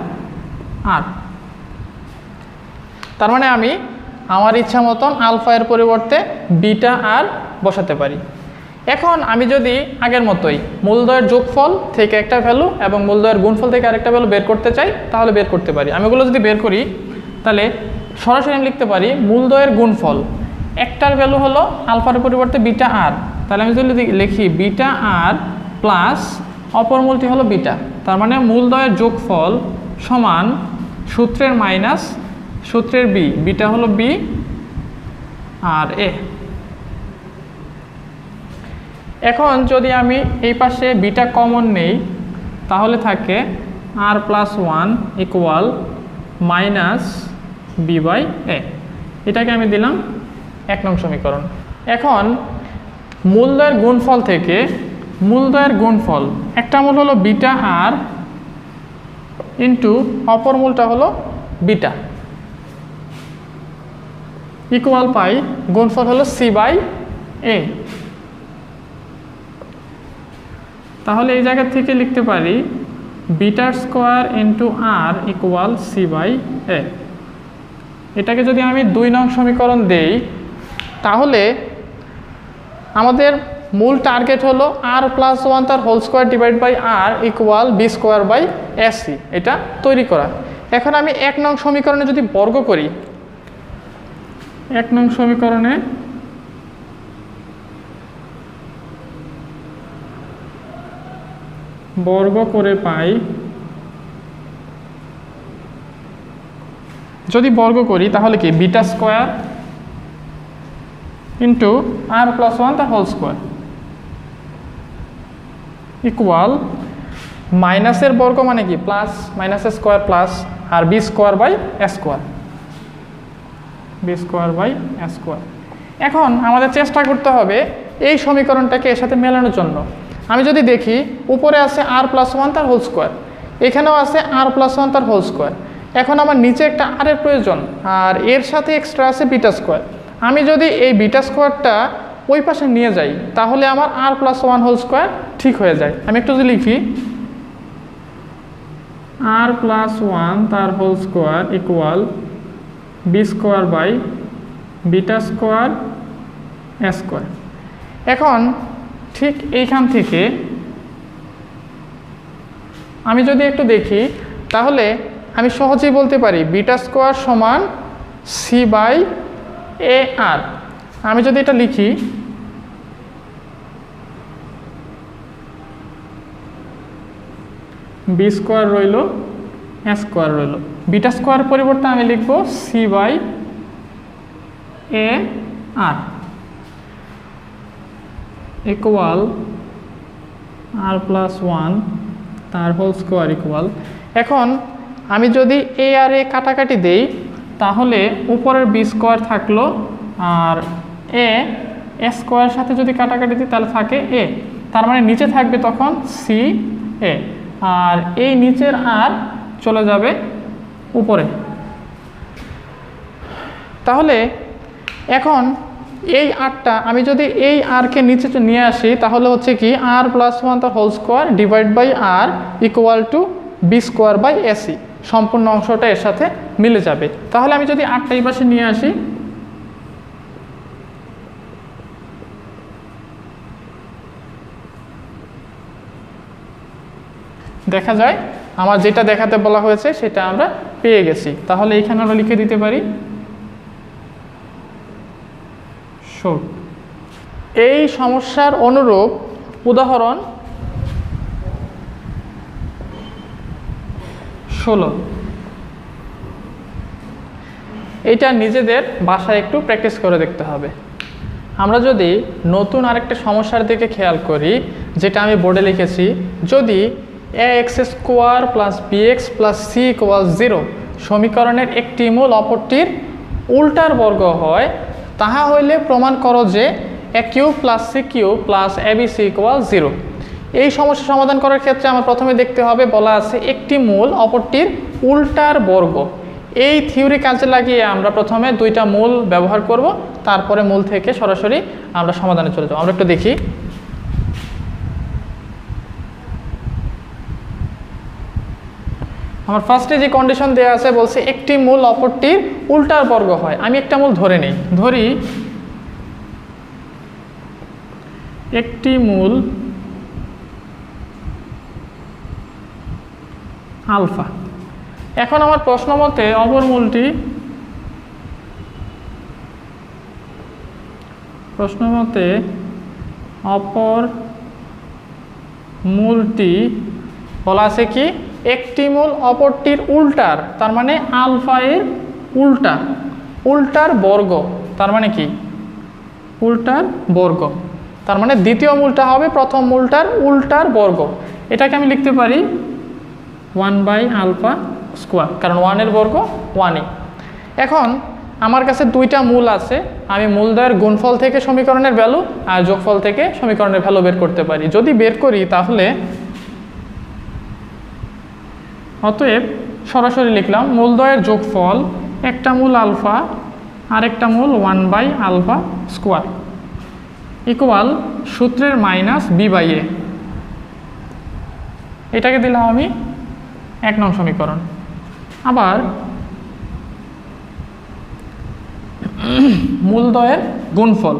আর। তার মানে আমি আমার ইচ্ছা মতন আলফা এর পরিবর্তে বিটা আর বসাতে পারি। এখন আমি যদি আগের মতোই মূলদ্বয়ের যোগফল থেকে একটা ভ্যালু এবং মূলদ্বয়ের গুণফল থেকে আরেকটা ভ্যালু বের করতে চাই তাহলে বের করতে পারি। আমি ওগুলো যদি বের করি তাহলে সরাসরি আমি লিখতে পারি মূলদ্বয়ের গুণফল, একটার ভ্যালু হলো আলফার পরিবর্তে বিটা আর, তাহলে আমি যদি লিখি বিটা আর প্লাস অপর মূলটি হলো বিটা, তার মানে মূলদ্বয়ের যোগফল সমান সূত্রের মাইনাস সূত্রের বি, বিটা হলো বি আর এ। এখন যদি আমি এই পাশে বিটা কমন নেই তাহলে থাকে R plus one equal minus B by A. এটাকে আমি দিলাম 1 নং সমীকরণ। এখন মূলদ্বয়ের গুণফল থেকে মূলদ্বয়ের গুণফল, একটা মূল হলো বিটা আর ইন্টু অপর মূলটা হলো বিটা ইকুয়াল পাই গুণফল হলো সি বাই এ। তাহলে এই জায়গা থেকে লিখতে পারি বিটার square into R equal C by A. এটাকে যদি আমি 2 নং সমীকরণ দেই তাহলে আমাদের মূল টার্গেট হলো আর প্লাস ওয়ান তার whole square divide by R equal B square by AC, এটা তৈরি করা। এখন আমি 1 নং সমীকরণে যদি বর্গ করি, 1 নং সমীকরণে বর্গ করে পাই, যদি বর্গ করি তাহলে কি beta square into R plus one তার হোল স্কোয়ার ইকুয়াল মাইনাসের বর্গ মানে কি প্লাস, মাইনাসের স্কোয়ার প্লাস, আর B square by A square, B square by A square. এখন আমাদের চেষ্টা করতে হবে এই সমীকরণটাকে এর সাথে মেলানোর জন্য। আমি যদি দেখি উপরে আছে আর প্লাস ওয়ান তার হোল স্কোয়ার, এখানেও আছে আর প্লাস ওয়ান তার হোল স্কোয়ার। এখন আমার নিচে একটা আর এর প্রয়োজন, আর এর সাথে এক্সট্রা আছে বিটা স্কোয়ার। আমি যদি এই বিটা স্কোয়ারটা ওই পাশে নিয়ে যাই তাহলে আমার R plus one whole square ঠিক হয়ে যায়। আমি একটু যদি লিখি আর প্লাস ওয়ান তার whole square equal B square by beta square A square. এখন ঠিক এইখান থেকে আমি যদি একটু দেখি তাহলে আমি সহজেই বলতে পারি বিটা স্কোয়ার সমান সি বাই এ আর। আমি যদি এটা লিখি বি স্কোয়ার রইল এ স্কোয়ার রইল, বিটা স্কোয়ার পরিবর্তে আমি লিখব C by A R equal R plus one তার হোল স্কোয়ার ইকুয়াল। এখন আমি যদি এ আর এ কাটাকাটি দেই তাহলে উপরের বি স্কোয়ার থাকলো আর এ স্কোয়ার সাথে যদি কাটাকাটি দিই তাহলে থাকে এ, তার মানে নিচে থাকবে তখন সি এ, আর এই নিচের আর চলে যাবে উপরে। তাহলে এখন এই আরটা আমি যদি এই আরকে নিচে নিয়ে আসি তাহলে হচ্ছে কি আর প্লাস ওয়ান তার whole square divide by R equal to B square by AC, সম্পূর্ণ অংশটা এর সাথে মিলে যাবে। তাহলে আমি যদি আরটা এই পাশে নিয়ে আসি দেখা যায় আমার যেটা দেখাতে বলা হয়েছে সেটা আমরা পেয়ে গেছি। তাহলে এখানে আমরা লিখে দিতে পারি এই সমস্যার অনুরূপ উদাহরণ 16। এটা নিজেদের বাসায় একটু প্র্যাকটিস করে দেখতে হবে। আমরা যদি নতুন আরেকটা সমস্যার দিকে খেয়াল করি যেটা আমি বোর্ডে লিখেছি, যদি ax square plus bx plus C equal 0 সমীকরণের একটি মূল অপরটির উল্টার বর্গ হয়, তাহা হইলে প্রমাণ করো যে a cube plus C cube plus abc equal 0। এই সমস্যা সমাধান করার ক্ষেত্রে আমার প্রথমে দেখতে হবে, বলা আছে একটি মূল অপরটির উল্টার বর্গ। এই থিওরি কাজে লাগিয়ে আমরা প্রথমে দুইটা মূল ব্যবহার করব, তারপরে মূল থেকে সরাসরি আমরা সমাধানে চলে যাব। আমরা একটু দেখি। আমার ফার্স্টে যে কন্ডিশন দেওয়া আছে বলছে একটি মূল অপরটির উল্টার বর্গ হয়। আমি একটা মূল ধরে নেই, ধরি একটি মূল আলফা। এখন আমার প্রশ্ন মতে অপর মূলটি, প্রশ্ন মতে অপর মূলটি বলা আছে কি একটি মূল অপরটির উল্টার, তার মানে আলফা এর উল্টা, উল্টার বর্গ, তার মানে কি উল্টার বর্গ, তার মানে দ্বিতীয় মূলটা হবে প্রথম মূলটার উল্টার বর্গ। এটাকে আমি লিখতে পারি 1/α², কারণ 1 এর বর্গ 1ই। এখন আমার কাছে দুইটা মূল আছে, আমি মূলদ্বয়ের গুণফল থেকে সমীকরণের ভ্যালু আর যোগফল থেকে সমীকরণের ভ্যালু বের করতে পারি। যদি বের করি তাহলে অতএব সরাসরি লিখলাম মূলদ্বয়ের যোগফল একটা মূল আলফা আর একটা মূল 1/α² ইকুয়াল সূত্রের মাইনাস b/a। এটাকে দিলাম আমি 1 নং সমীকরণ। আবার মূলদ্বয়ের গুণফল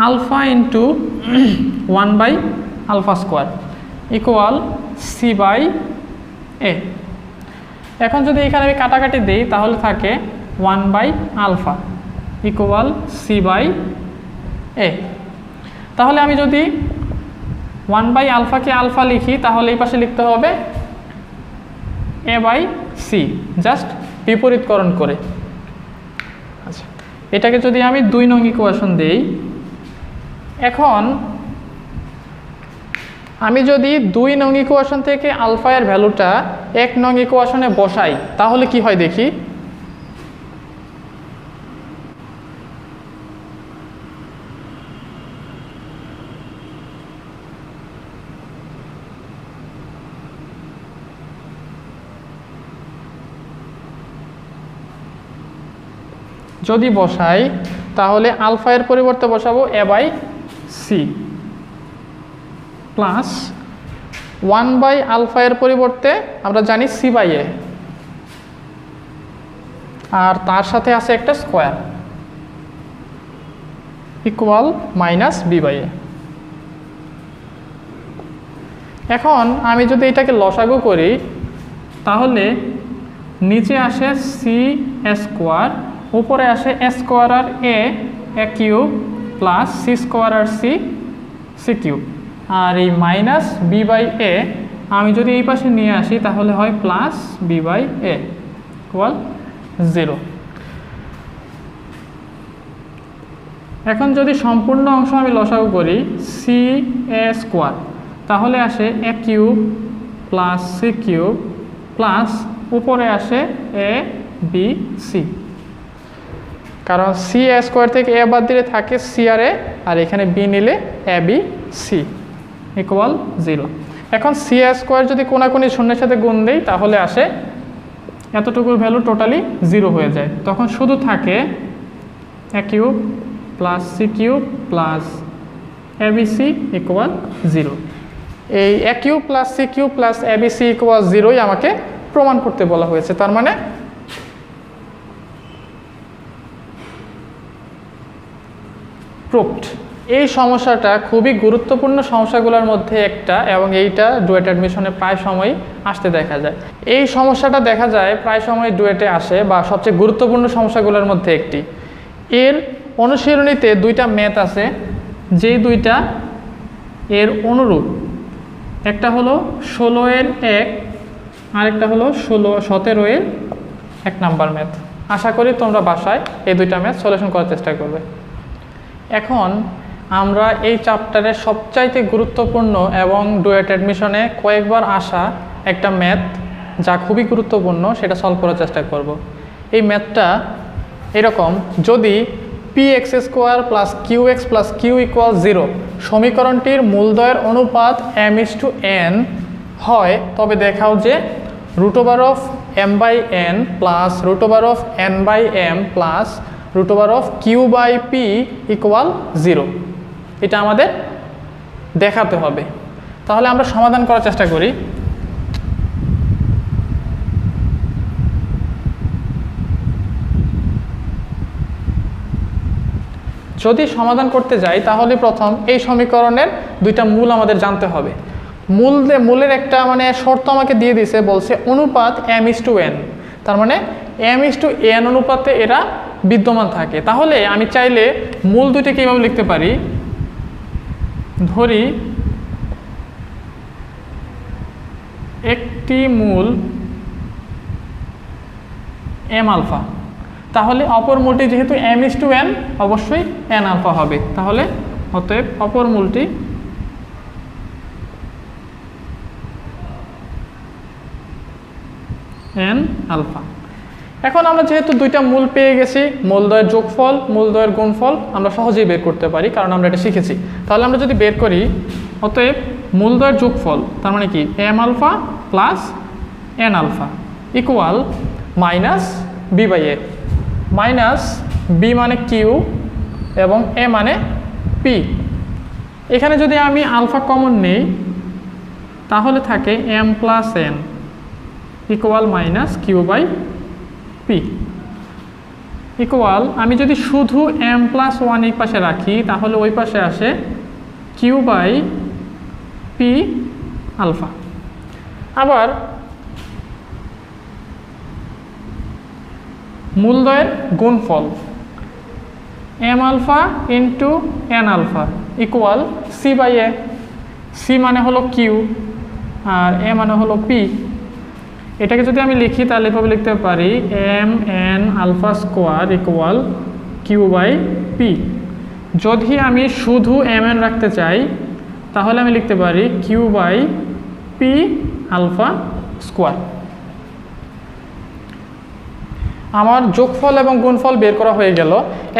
আলফা ইন্টু 1/α² ইকুয়াল c/a। এখন যদি এখানে আমি কাটাকাটি দিই তাহলে থাকে 1/α ইকুয়াল c/a। তাহলে আমি যদি 1/α-কে আলফা লিখি তাহলে এই পাশে লিখতে হবে a/c, জাস্ট বিপরীতকরণ করে। আচ্ছা, এটাকে যদি আমি 2 নং ইকুয়েশন দেই, এখন আমি যদি 2 নং ইকুয়েশন থেকে আলফা এর ভ্যালুটা 1 নং ইকুয়েশনে বসাই তাহলে কি হয় দেখি। যদি বসাই তাহলে আলফা এর পরিবর্তে বসাবো a/c প্লাস 1/α এর পরিবর্তে আমরা জানি c/a, আর তার সাথে আছে একটা স্কোয়ার ইকুয়াল মাইনাস b/a। এখন আমি যদি এটাকে লসাগু করি তাহলে নিচে আসে c² উপরে আসে a² আর a³ প্লাস c² আর c³ আর এই মাইনাস b/a আমি যদি এই পাশে নিয়ে আসি তাহলে হয় প্লাস b/a ইকুয়াল 0। এখন যদি সম্পূর্ণ অংশ আমি লসাগু করি c² তাহলে আসে a³ প্লাস c³ প্লাস উপরে আসে a/b/c, কারণ c² থেকে a বাদ দিলে থাকে c আর a, আর এখানে b নিলে a/b/c ইকুয়াল 0। এখন c² যদি কোনাকুনি শূন্যের সাথে গুণ দেই তাহলে আসে এতটুকুর ভ্যালু টোটালি 0 হয়ে যায়, তখন শুধু থাকে a³ plus c³ plus a/b/c equal 0। এই a³ plus c³ plus a/b/c equal 0ই আমাকে প্রমাণ করতে বলা হয়েছে। তার মানে প্রুভড। এই সমস্যাটা খুবই গুরুত্বপূর্ণ সমস্যাগুলোর মধ্যে একটা, এবং এইটা ডুয়েট অ্যাডমিশনে প্রায় সময়ই আসতে দেখা যায়। এই সমস্যাটা দেখা যায় প্রায় সময় ডুয়েটে আসে বা সবচেয়ে গুরুত্বপূর্ণ সমস্যাগুলোর মধ্যে একটি। এর অনুশীলনীতে 2টা ম্যাথ আছে, যেই 2টা এর অনুরূপ। একটা হলো 16-এর 1, আরেকটা হলো 17-এর 1 নাম্বার ম্যাথ। আশা করি তোমরা বাসায় এই 2টা ম্যাথ সলিউশন করার চেষ্টা করবে। এখন আমরা এই চ্যাপ্টারের সবচাইতে গুরুত্বপূর্ণ এবং ডুয়েট অ্যাডমিশনে কয়েকবার আসা একটা ম্যাথ যা খুবই গুরুত্বপূর্ণ সেটা সলভ করার চেষ্টা করব। এই ম্যাথটা এরকম, যদি px² plus qx plus q equal 0 সমীকরণটির মূলদ্বয়ের অনুপাত m/n হয়, তবে দেখাও যে √m/n plus √n/m plus √q/p equal 0। এটা আমাদের দেখাতে হবে। তাহলে আমরা সমাধান করার চেষ্টা করি। যদি সমাধান করতে যাই তাহলে প্রথম এই সমীকরণের দুইটা মূল আমাদের জানতে হবে। মূলের একটা মানে শর্ত আমাকে দিয়ে দিয়েছে, বলছে অনুপাত m/n, তার মানে m/n অনুপাতে এরা বিদ্যমান থাকে। তাহলে আমি চাইলে মূল দুইটাকে এইভাবে লিখতে পারি, ধরি একটি মূল m আলফা, তাহলে অপর মূলটি যেহেতু m/n অবশ্যই n আলফা হবে। তাহলে অতএব অপর মূলটি n আলফা। এখন আমরা যেহেতু দুইটা মূল পেয়ে গেছি, মূলদ্বয়ের যোগফল মূলদ্বয়ের গুণফল আমরা সহজেই বের করতে পারি, কারণ আমরা এটা শিখেছি। তাহলে আমরা যদি বের করি, অতএব মূলদ্বয়ের যোগফল তার মানে কি m alpha plus n alpha equal minus b/a, minus b মানে q এবং a মানে p। এখানে যদি আমি আলফা কমন নেই তাহলে থাকে m plus n equal minus q/p equal, আমি যদি শুধু m প্লাস 1 এই পাশে রাখি তাহলে ওই পাশে আসে q/p আলফা। আবার মূলদ্বয়ের গুণফল m alpha into n alpha equal c/a, c মানে হলো q আর a মানে হলো p। এটাকে যদি আমি লিখি তাহলে এভাবে লিখতে পারি mn alpha square equal q/p। যদি আমি শুধু mn রাখতে চাই তাহলে আমি লিখতে পারি q/p আলফা স্কোয়ার। আমার যোগফল এবং গুণফল বের করা হয়ে গেল।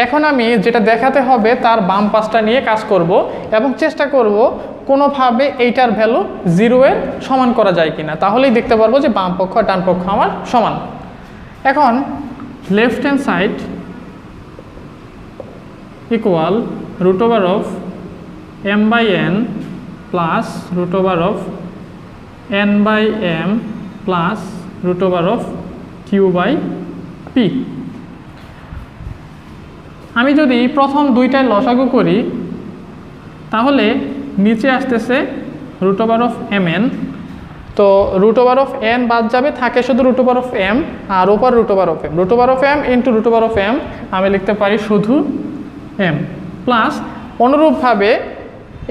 এখন আমি যেটা দেখাতে হবে তার বাম পাশটা নিয়ে কাজ করব এবং চেষ্টা করব কোনোভাবে এইটার ভ্যালু 0-এর সমান করা যায় কিনা, তাহলেই দেখতে পারবো যে বাম পক্ষ আর ডান পক্ষ আমার সমান। এখন left hand side equal √m/n plus √n/m plus √q/p। আমি যদি প্রথম দুইটায় লসাগু করি তাহলে নিচে আসতেছে √mn, তো √n বাদ যাবে, থাকে শুধু √m আর ওপর √m। √m ইন্টু √m আমি লিখতে পারি শুধু m প্লাস অনুরূপভাবে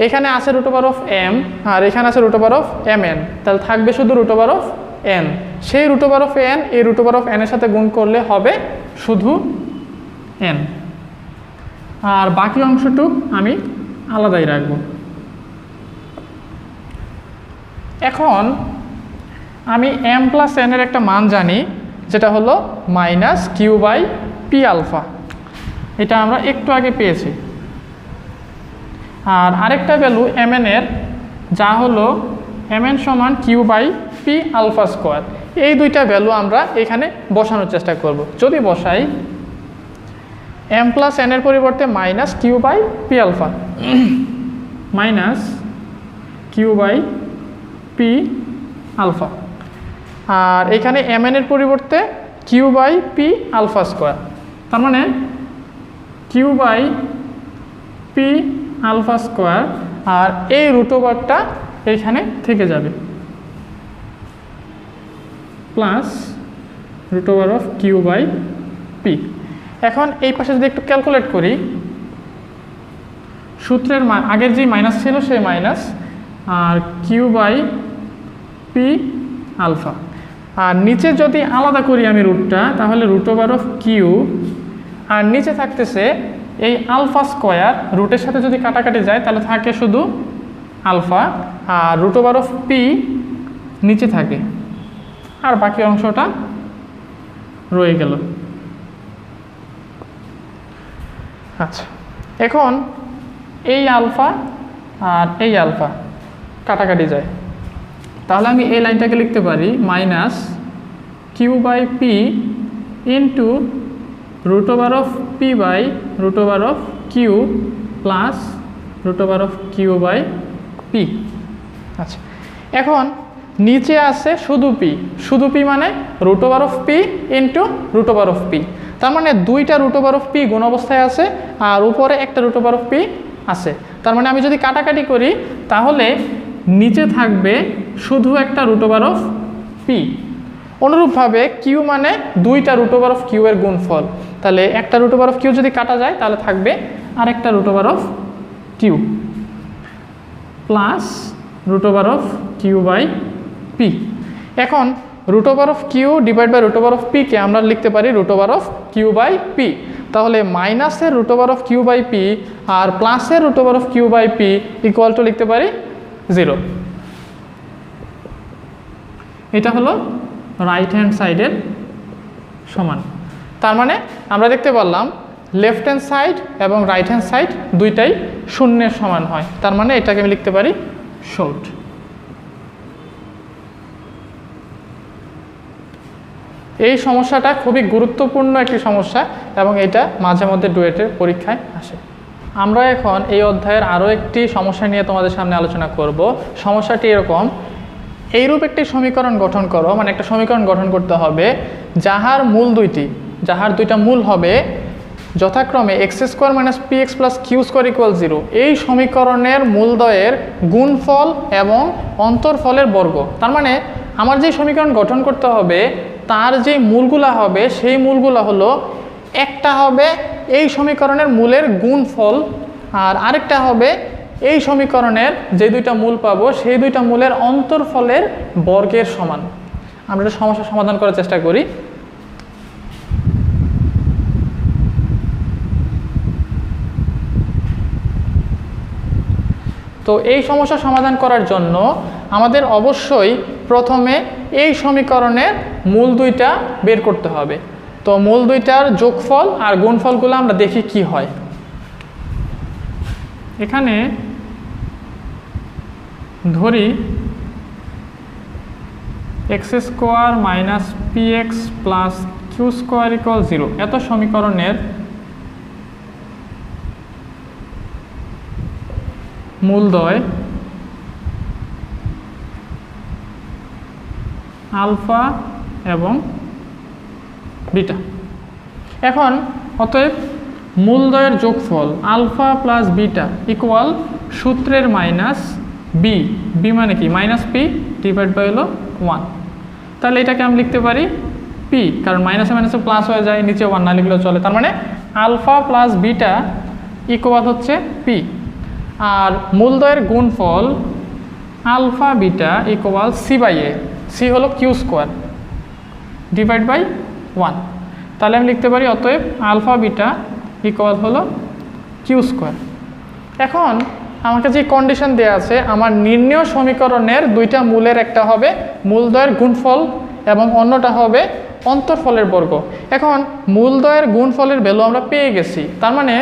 এখানে আছে √m আর এখানে আছে √mn, তাহলে থাকবে শুধু √n। সেই √n এই √n এর সাথে গুণ করলে হবে শুধু n, আর বাকি অংশটুক আমি আলাদাই রাখব। এখন আমি m প্লাস n এর একটা মান জানি, যেটা হলো মাইনাস q/p আলফা। এটা আমরা একটু আগে পেয়েছি। আর আরেকটা ভ্যালু mn এর, যা হলো mn সমান q/p আলফা স্কোয়ার। এই দুইটা ভ্যালু আমরা এখানে বসানোর চেষ্টা করব। যদি বসাই m প্লাস n এর পরিবর্তে minus q/p alpha, minus q/p alpha, আর এখানে mn এর পরিবর্তে q/p আলফা স্কোয়ার, তার মানে q/p আলফা স্কোয়ার, আর এই √টা এইখানে থেকে যাবে প্লাস √q/p। এখন এই পাশে যদি একটু ক্যালকুলেট করি, সূত্রের আগের যে মাইনাস ছিল সেই মাইনাস, আর q/p আলফা, আর নিচে যদি আলাদা করি আমি রুটটা তাহলে √q, আর নিচে থাকতেছে এই আলফা স্কোয়ার। রুটের সাথে যদি কাটাকাটি যায় তাহলে থাকে শুধু আলফা, আর √p নিচে থাকে, আর বাকি অংশটা রয়ে গেল। আচ্ছা, এখন এই আলফা আর এই আলফা কাটাকাটি যায়, তাহলে আমি এই লাইনটাকে লিখতে পারি minus q by p into root over of p by root over of Q plus root over of Q by p. আচ্ছা, এখন নিচে আছে শুধু পি মানে root over of p into root over of p, তার মানে দুইটা root over of P গুণ অবস্থায় আছে আর উপরে একটা রুট ওভার অফ পি আছে। তার মানে আমি যদি কাটাকাটি করি তাহলে নিচে থাকবে শুধু একটা রুট ওভার অফ পি। অনুরূপভাবে কিউ মানে দুইটা রুট ওভার অফ কিউ এর গুণফল, তাহলে একটা রুট ওভার অফ কিউ যদি কাটা যায় তাহলে থাকবে আরেকটা root over of Q plus root over of Q by P. এখন root over of Q divide by root over of P কে আমরা লিখতে পারি root over of Q by P, তাহলে মাইনাসের root over of Q by P আর প্লাসের root over of Q by P equal to লিখতে পারি 0। এটা হলো রাইট হ্যান্ড সাইডের সমান। তার মানে আমরা দেখতে পারলাম লেফট হ্যান্ড সাইড এবং রাইট হ্যান্ড সাইড দুইটাই শূন্যের সমান হয়, তার মানে এটাকে আমি লিখতে পারি শর্ট। এই সমস্যাটা খুবই গুরুত্বপূর্ণ একটি সমস্যা এবং এটা মাঝে মধ্যে ডুয়েটের পরীক্ষায় আসে। আমরা এখন এই অধ্যায়ের আরও একটি সমস্যা নিয়ে তোমাদের সামনে আলোচনা করব। সমস্যাটি এরকম, এইরূপ একটি সমীকরণ গঠন করো, মানে একটা সমীকরণ গঠন করতে হবে যাহার দুইটা মূল হবে যথাক্রমে x square minus p x plus q square equal 0। এই সমীকরণের মূলদ্বয়ের গুণফল এবং অন্তরফলের বর্গ। তার মানে আমার যে সমীকরণ গঠন করতে হবে তার যে মূলগুলা হবে সেই মূলগুলা হলো, একটা হবে এই সমীকরণের মূলের গুণফল আর আরেকটা হবে এই সমীকরণের যে দুইটা মূল পাবো সেই দুইটা মূলের অন্তরফলের বর্গের সমান। আমরা একটা সমস্যা সমাধান করার চেষ্টা করি। তো এই সমস্যা সমাধান করার জন্য আমাদের অবশ্যই প্রথমে এই সমীকরণের মূল দুইটা বের করতে হবে। তো মূল দুইটার যোগফল আর গুণফলগুলো আমরা দেখি কি হয়। এখানে ধরি x square minus p x plus q square equal 0 এত সমীকরণের মূলদ্বয় আলফা এবং বিটা। এখন অতএব মূলদ্বয়ের যোগফল আলফা প্লাস বিটা ইকুয়াল সূত্রের মাইনাস বি, বি মানে কি মাইনাস পি ডিভাইড বাই হলো 1। তাহলে এটাকে আমি লিখতে পারি পি, কারণ মাইনাসে মাইনাসে প্লাস হয়ে যায়, নিচে 1 না লিখলেও চলে। তার মানে আলফা প্লাস বিটা ইকুয়াল হচ্ছে পি, আর মূলদ্বয়ের গুণফল alpha beta equal C by a, c হলো কিউ স্কোয়ার ডিভাইড বাই 1। তাহলে আমি লিখতে পারি অতএব আলফা বিটা ইকুয়াল হলো কিউ স্কোয়ার। এখন আমাকে যে কন্ডিশন দেওয়া আছে, আমার নির্ণেয় সমীকরণের দুইটা মূলের একটা হবে মূলদ্বয়ের গুণফল এবং অন্যটা হবে অন্তরফলের বর্গ। এখন মূলদ্বয়ের গুণফলের ভ্যালু আমরা পেয়ে গেছি, তার মানে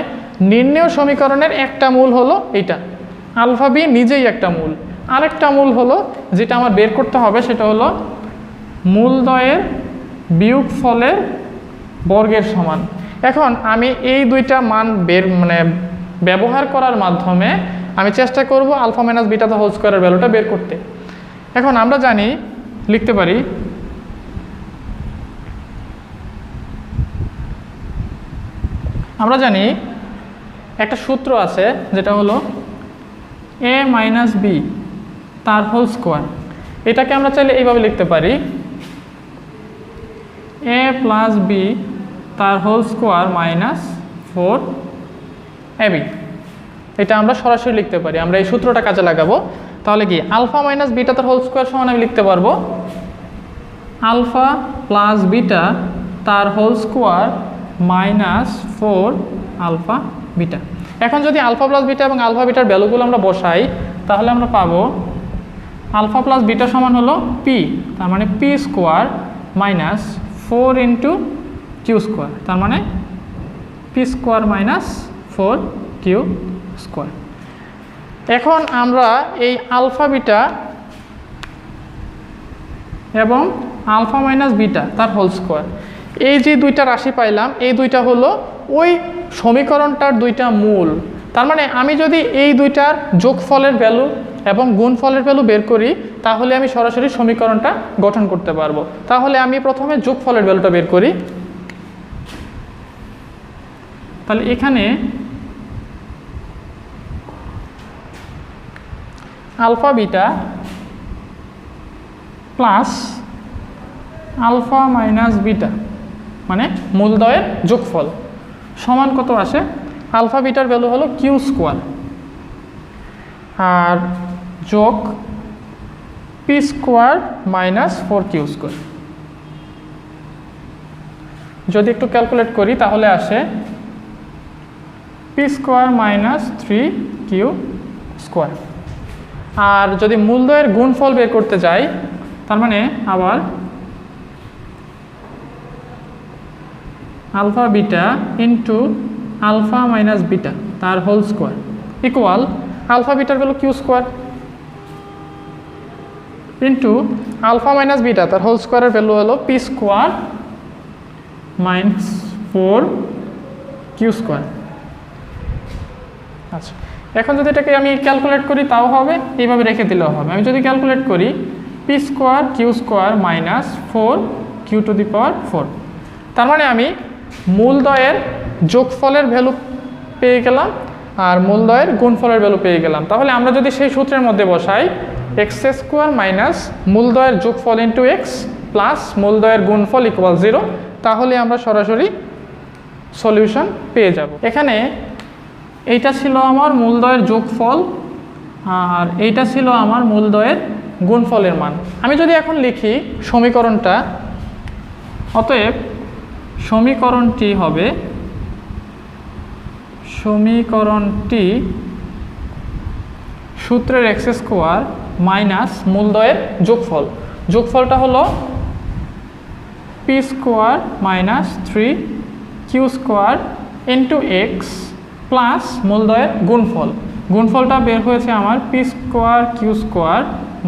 নির্ণেয় সমীকরণের একটা মূল হলো এইটা, আলফা বি নিজেই একটা মূল। আরেকটা মূল হলো যেটা আমার বের করতে হবে সেটা হলো মূলদ্বয়ের বিয়োগফলের বর্গের সমান। এখন আমি এই দুইটা মান ব্যবহার করার মাধ্যমে আমি চেষ্টা করব alpha minus beta the whole স্কোয়ারের ভ্যালুটা বের করতে। এখন আমরা জানি, লিখতে পারি আমরা জানি একটা সূত্র আছে যেটা হলো এ মাইনাস বি তার হোল স্কোয়ার। এটাকে আমরা চাইলে এইভাবে লিখতে পারি এ প্লাস বি তার হোল স্কোয়ার মাইনাস 4 এবি। এটা আমরা সরাসরি লিখতে পারি, আমরা এই সূত্রটা কাজে লাগাবো। তাহলে কি আলফা মাইনাস বিটা তার হোল স্কোয়ার সমান আমি লিখতে পারবো আলফা প্লাস বিটা তার whole square minus 4 alpha beta. এখন যদি আলফা প্লাস বিটা এবং আলফা বিটার ভ্যালুগুলো আমরা বসাই তাহলে আমরা পাবো আলফা প্লাস বিটা সমান হলো পি, তার মানে p square minus 4 into q square, তার মানে পি স্কোয়ার মাইনাস 4q²। এখন আমরা এই আলফা বিটা এবং আলফা মাইনাস বিটা তার হোল স্কোয়ার, এই যে দুইটা রাশি পাইলাম, এই দুইটা হলো ওই সমীকরণটার দুইটা মূল। তার মানে আমি যদি এই দুইটার যোগফলের ভ্যালু এবং গুণফলের ভ্যালু বের করি, তাহলে আমি সরাসরি সমীকরণটা গঠন করতে পারবো। তাহলে আমি প্রথমে যোগফলের ভ্যালুটা বের করি। তাহলে এখানে alpha beta plus alpha minus beta মানে মূলদ্বয়ের যোগফল সমান কত আসে? আলফা বিটার ভ্যালু হলো q² আর যোগ p² মাইনাস 4q²। যদি একটু ক্যালকুলেট করি তাহলে আসে p² মাইনাস 3q²। আর যদি মূলদ্বয়ের গুণফল বের করতে যাই, তার মানে আবার alpha beta into alpha minus beta তার হোল স্কোয়ার ইকুয়াল আলফা বিটার value q² into alpha minus beta তার হোল স্কোয়ারের ভ্যালু হলো p² মাইনাস 4q²। আচ্ছা, এখন যদি এটাকে আমি ক্যালকুলেট করি তাও হবে, এইভাবে রেখে দিলেও হবে। আমি যদি ক্যালকুলেট করি p² q² মাইনাস 4q⁴, তার মানে আমি মূলদ্বয়ের যোগফলের ভ্যালু পেয়ে গেলাম আর মূলদ্বয়ের গুণফলের ভ্যালু পেয়ে গেলাম। তাহলে আমরা যদি সেই সূত্রের মধ্যে বসাই x² মাইনাস মূলদ্বয়ের যোগফল ইন্টু এক্স প্লাস মূলদ্বয়ের গুণফল ইকুয়াল 0, তাহলে আমরা সরাসরি সলিউশন পেয়ে যাব। এখানে এইটা ছিল আমার মূলদ্বয়ের যোগফল আর এইটা ছিল আমার মূলদ্বয়ের গুণফলের মান। আমি যদি এখন লিখি সমীকরণটা, অতএব সমীকরণটি হবে সূত্রের x² মাইনাস মূলদ্বয়ের যোগফল, যোগফলটা হলো p² minus 3q² into x plus মূলদ্বয়ের গুণফল, গুণফলটা বের হয়েছে আমার p² q²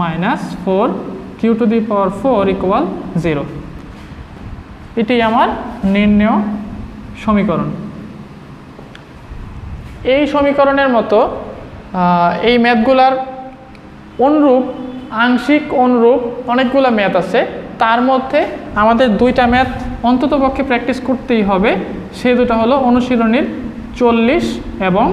minus 4q⁴ equal 0। এটি আমার নির্ণেয় সমীকরণ। এই সমীকরণের মতো এই ম্যাথগুলার অনুরূপ আংশিক অনুরূপ অনেকগুলো ম্যাথ আছে, তার মধ্যে আমাদের দুইটা ম্যাথ অন্ততপক্ষে প্র্যাকটিস করতেই হবে। সেই দুটো হলো অনুশীলনীর 40 এবং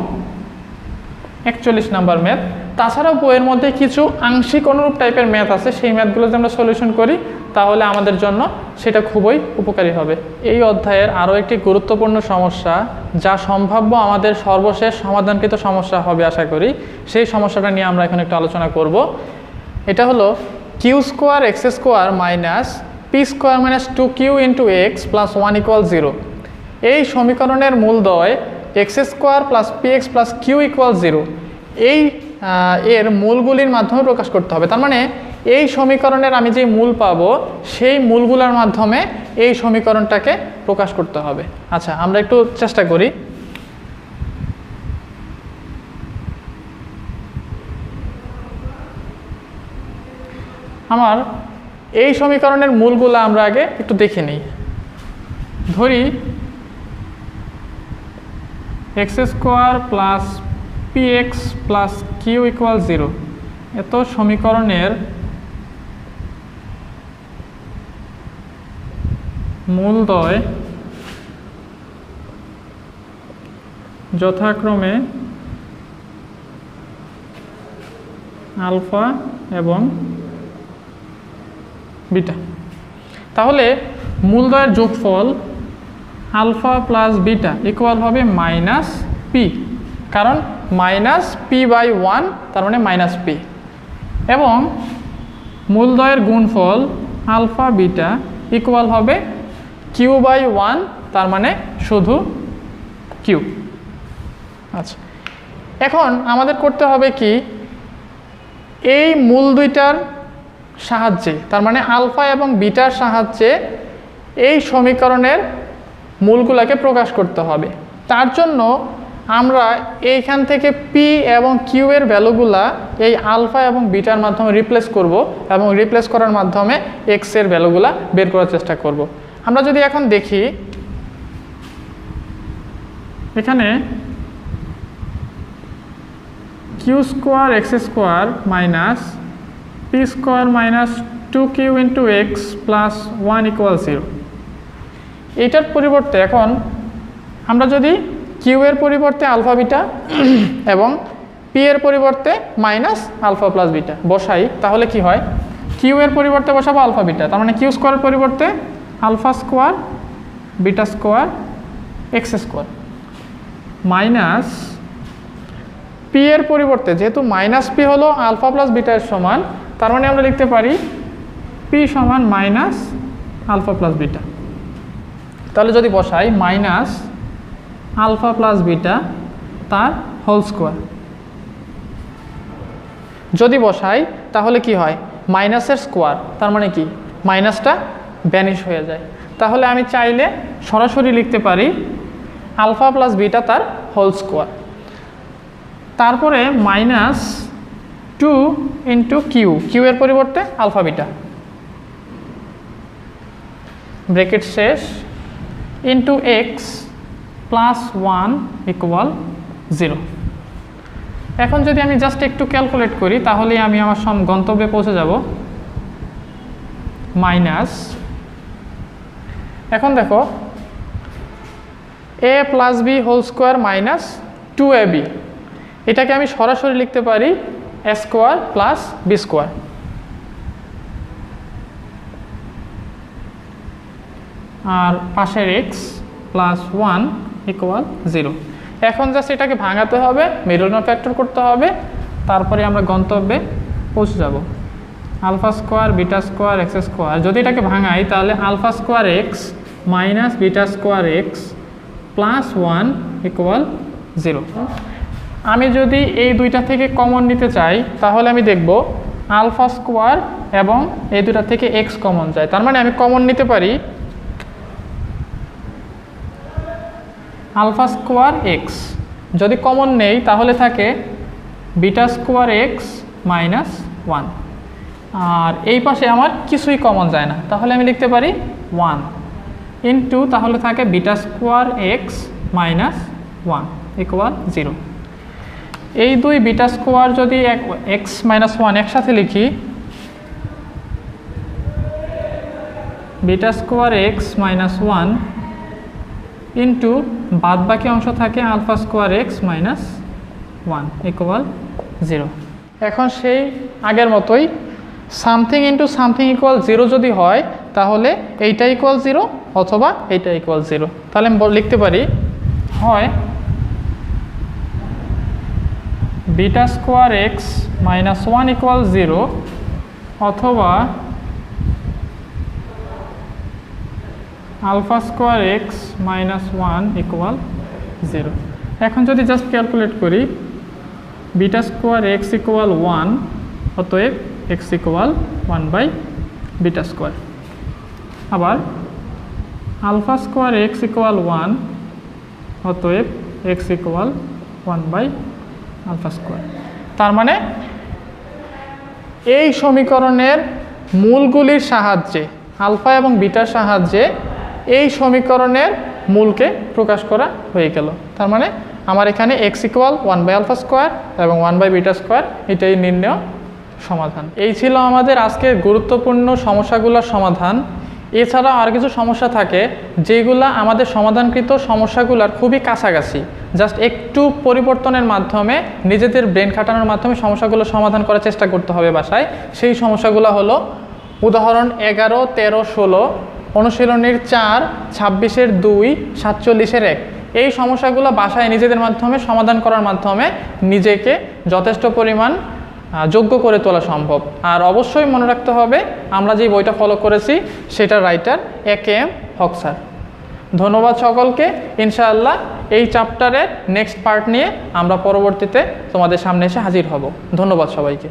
41 নাম্বার ম্যাথ। তাছাড়াও বইয়ের মধ্যে কিছু আংশিক অনুরূপ টাইপের ম্যাথ আছে, সেই ম্যাথগুলো যদি আমরা সলিউশন করি তাহলে আমাদের জন্য সেটা খুবই উপকারী হবে। এই অধ্যায়ের আরও একটি গুরুত্বপূর্ণ সমস্যা, যা সম্ভাব্য আমাদের সর্বশেষ সমাধানকৃত সমস্যা হবে আশা করি, সেই সমস্যাটা নিয়ে আমরা এখন একটু আলোচনা করব। এটা হলো q² x² minus p² minus 2q into x plus 1 equal 0। এই সমীকরণের মূলদ্বয় x² plus px plus q equal 0 এই এর মূলগুলির মাধ্যমে প্রকাশ করতে হবে। তার মানে এই সমীকরণের আমি যে মূল পাবো সেই মূলগুলোর মাধ্যমে এই সমীকরণটাকে প্রকাশ করতে হবে। আচ্ছা, আমরা একটু চেষ্টা করি। আমার এই সমীকরণের মূলগুলো আমরা আগে একটু দেখে নিই। ধরি x² plus px plus q equal 0, এত সমীকরণের মূলদ্বয় যথাক্রমে আলফা এবং বিটা। তাহলে মূলদ্বয়ের যোগফল আলফা প্লাস বিটা ইকুয়াল হবে মাইনাস পি, কারণ মাইনাস p/1 তার মানে মাইনাস পি, এবং মূলদ্বয়ের গুণফল আলফা বিটা ইকুয়াল হবে q/1 তার মানে শুধু q। আচ্ছা, এখন আমাদের করতে হবে কি, এই মূল দুইটার সাহায্যে তার মানে আলফা এবং বিটার সাহায্যে এই সমীকরণের মূলগুলোকে প্রকাশ করতে হবে। তার জন্য আমরা এইখান থেকে পি এবং কিউ এর ভ্যালুগুলা এই আলফা এবং বিটার মাধ্যমে রিপ্লেস করব এবং রিপ্লেস করার মাধ্যমে এক্স এর ভ্যালুগুলা বের করার চেষ্টা করব। আমরা যদি এখন দেখি এখানে q square x square minus p square minus 2q into x plus 1 equal 0। এইটার পরিবর্তে এখন আমরা যদি কিউ এর পরিবর্তে আলফা বিটা এবং পি এর পরিবর্তে মাইনাস আলফা প্লাস বিটা বসাই, তাহলে কি হয়? কিউ এর পরিবর্তে বসাবো আলফা বিটা, তার মানে কিউ স্কোয়ারের পরিবর্তে alpha square beta square x square minus p এর পরিবর্তে, যেহেতু মাইনাস পি হলো আলফা প্লাস বিটা এর সমান, তার মানে আমরা লিখতে পারি পি সমান মাইনাস আলফা প্লাস বিটা। তাহলে যদি বসাই মাইনাস আলফা প্লাস বিটা তার হোল স্কোয়ার, যদি বসাই তাহলে কি হয়? মাইনাসের স্কোয়ার, তার মানে কি মাইনাসটা ভ্যানিশ হয়ে যায়। তাহলে আমি চাইলে সরাসরি লিখতে পারি আলফা প্লাস বিটা তার হোল স্কোয়ার, তারপরে মাইনাস 2 ইন্টু কিউ, কিউ এর পরিবর্তে আলফা বিটা ব্র্যাকেট শেষ ইন্টু এক্স প্লাস 1 ইকুয়াল 0। এখন যদি আমি জাস্ট একটু ক্যালকুলেট করি তাহলেই আমি আমার গন্তব্যে পৌঁছে যাব। মাইনাস, এখন দেখো a plus B whole square minus 2ab, এটাকে আমি সরাসরি লিখতে পারি a square plus B square. আর পাশের এক্স প্লাস 1 ইকুয়াল 0। এখন জাস্ট এটাকে ভাঙাতে হবে, মিডল টার্ম ফ্যাক্টর করতে হবে, তারপরে আমরা গন্তব্যে পৌঁছে যাব। Alpha square beta square x square, যদি এটাকে ভাঙাই তাহলে alpha square x minus beta square x plus 1 equal 0। আমি যদি এই দুইটা থেকে কমন নিতে চাই তাহলে আমি দেখব আলফা স্কোয়ার এবং এই দুইটা থেকে এক্স কমন যায়, তার মানে আমি কমন নিতে পারি আলফা স্কোয়ার এক্স। যদি কমন নেই তাহলে থাকে বিটা স্কোয়ার এক্স মাইনাস 1, আর এই পাশে আমার কিছুই কমন যায় না, তাহলে আমি লিখতে পারি 1 ইন্টু, তাহলে থাকে beta square x minus 1 equal 0। এই দুই বিটা স্কোয়ার যদি এক্স মাইনাস 1 একসাথে লিখি, beta square x minus 1 into বাদ বাকি অংশ থাকে alpha square x minus 1 equal 0। এখন সেই আগের মতোই সামথিং ইন্টু সামথিং ইকুয়াল 0 যদি হয় তাহলে এইটা ইকুয়াল 0 অথবা এইটা ইকুয়াল 0। তাহলে আমি লিখতে পারি হয় beta square x minus 1 equal 0 অথবা alpha square x minus 1 equal 0। এখন যদি জাস্ট ক্যালকুলেট করি বিটা স্কোয়ার এক্স ইকুয়াল 1, অতএব x equal 1 by beta square. আবার আলফা স্কোয়ার এক্স ইকুয়াল 1, অতএব x equal 1 by alpha square. তার মানে এই সমীকরণের মূলগুলির সাহায্যে, আলফা এবং বিটার সাহায্যে এই সমীকরণের মূলকে প্রকাশ করা হয়ে গেল। তার মানে আমার এখানে x equal 1 by alpha square এবং 1 বাই বিটা স্কোয়ার, এটাই নির্ণয় সমাধান। এই ছিল আমাদের আজকের গুরুত্বপূর্ণ সমস্যাগুলোর সমাধান। এছাড়া আর কিছু সমস্যা থাকে যেগুলো আমাদের সমাধানকৃত সমস্যাগুলোর খুবই কাছাকাছি, জাস্ট একটু পরিবর্তনের মাধ্যমে নিজেদের ব্রেন খাটানোর মাধ্যমে সমস্যাগুলো সমাধান করার চেষ্টা করতে হবে বাসায়। সেই সমস্যাগুলো হলো উদাহরণ 11, 13, 16, অনুশীলনীর 4, 26-এর 2, 47-এর 1। এই সমস্যাগুলো বাসায় নিজেদের মাধ্যমে সমাধান করার মাধ্যমে নিজেকে যথেষ্ট পরিমাণ যোগ্য করে তোলা সম্ভব। আর অবশ্যই মনে রাখতে হবে আমরা যে বইটা ফলো করেছি সেটা রাইটার AKM হক স্যার। ধন্যবাদ সকলকে। ইনশাআল্লাহ এই চ্যাপ্টারের নেক্সট পার্ট নিয়ে আমরা পরবর্তীতে তোমাদের সামনে এসে হাজির হব। ধন্যবাদ সবাইকে।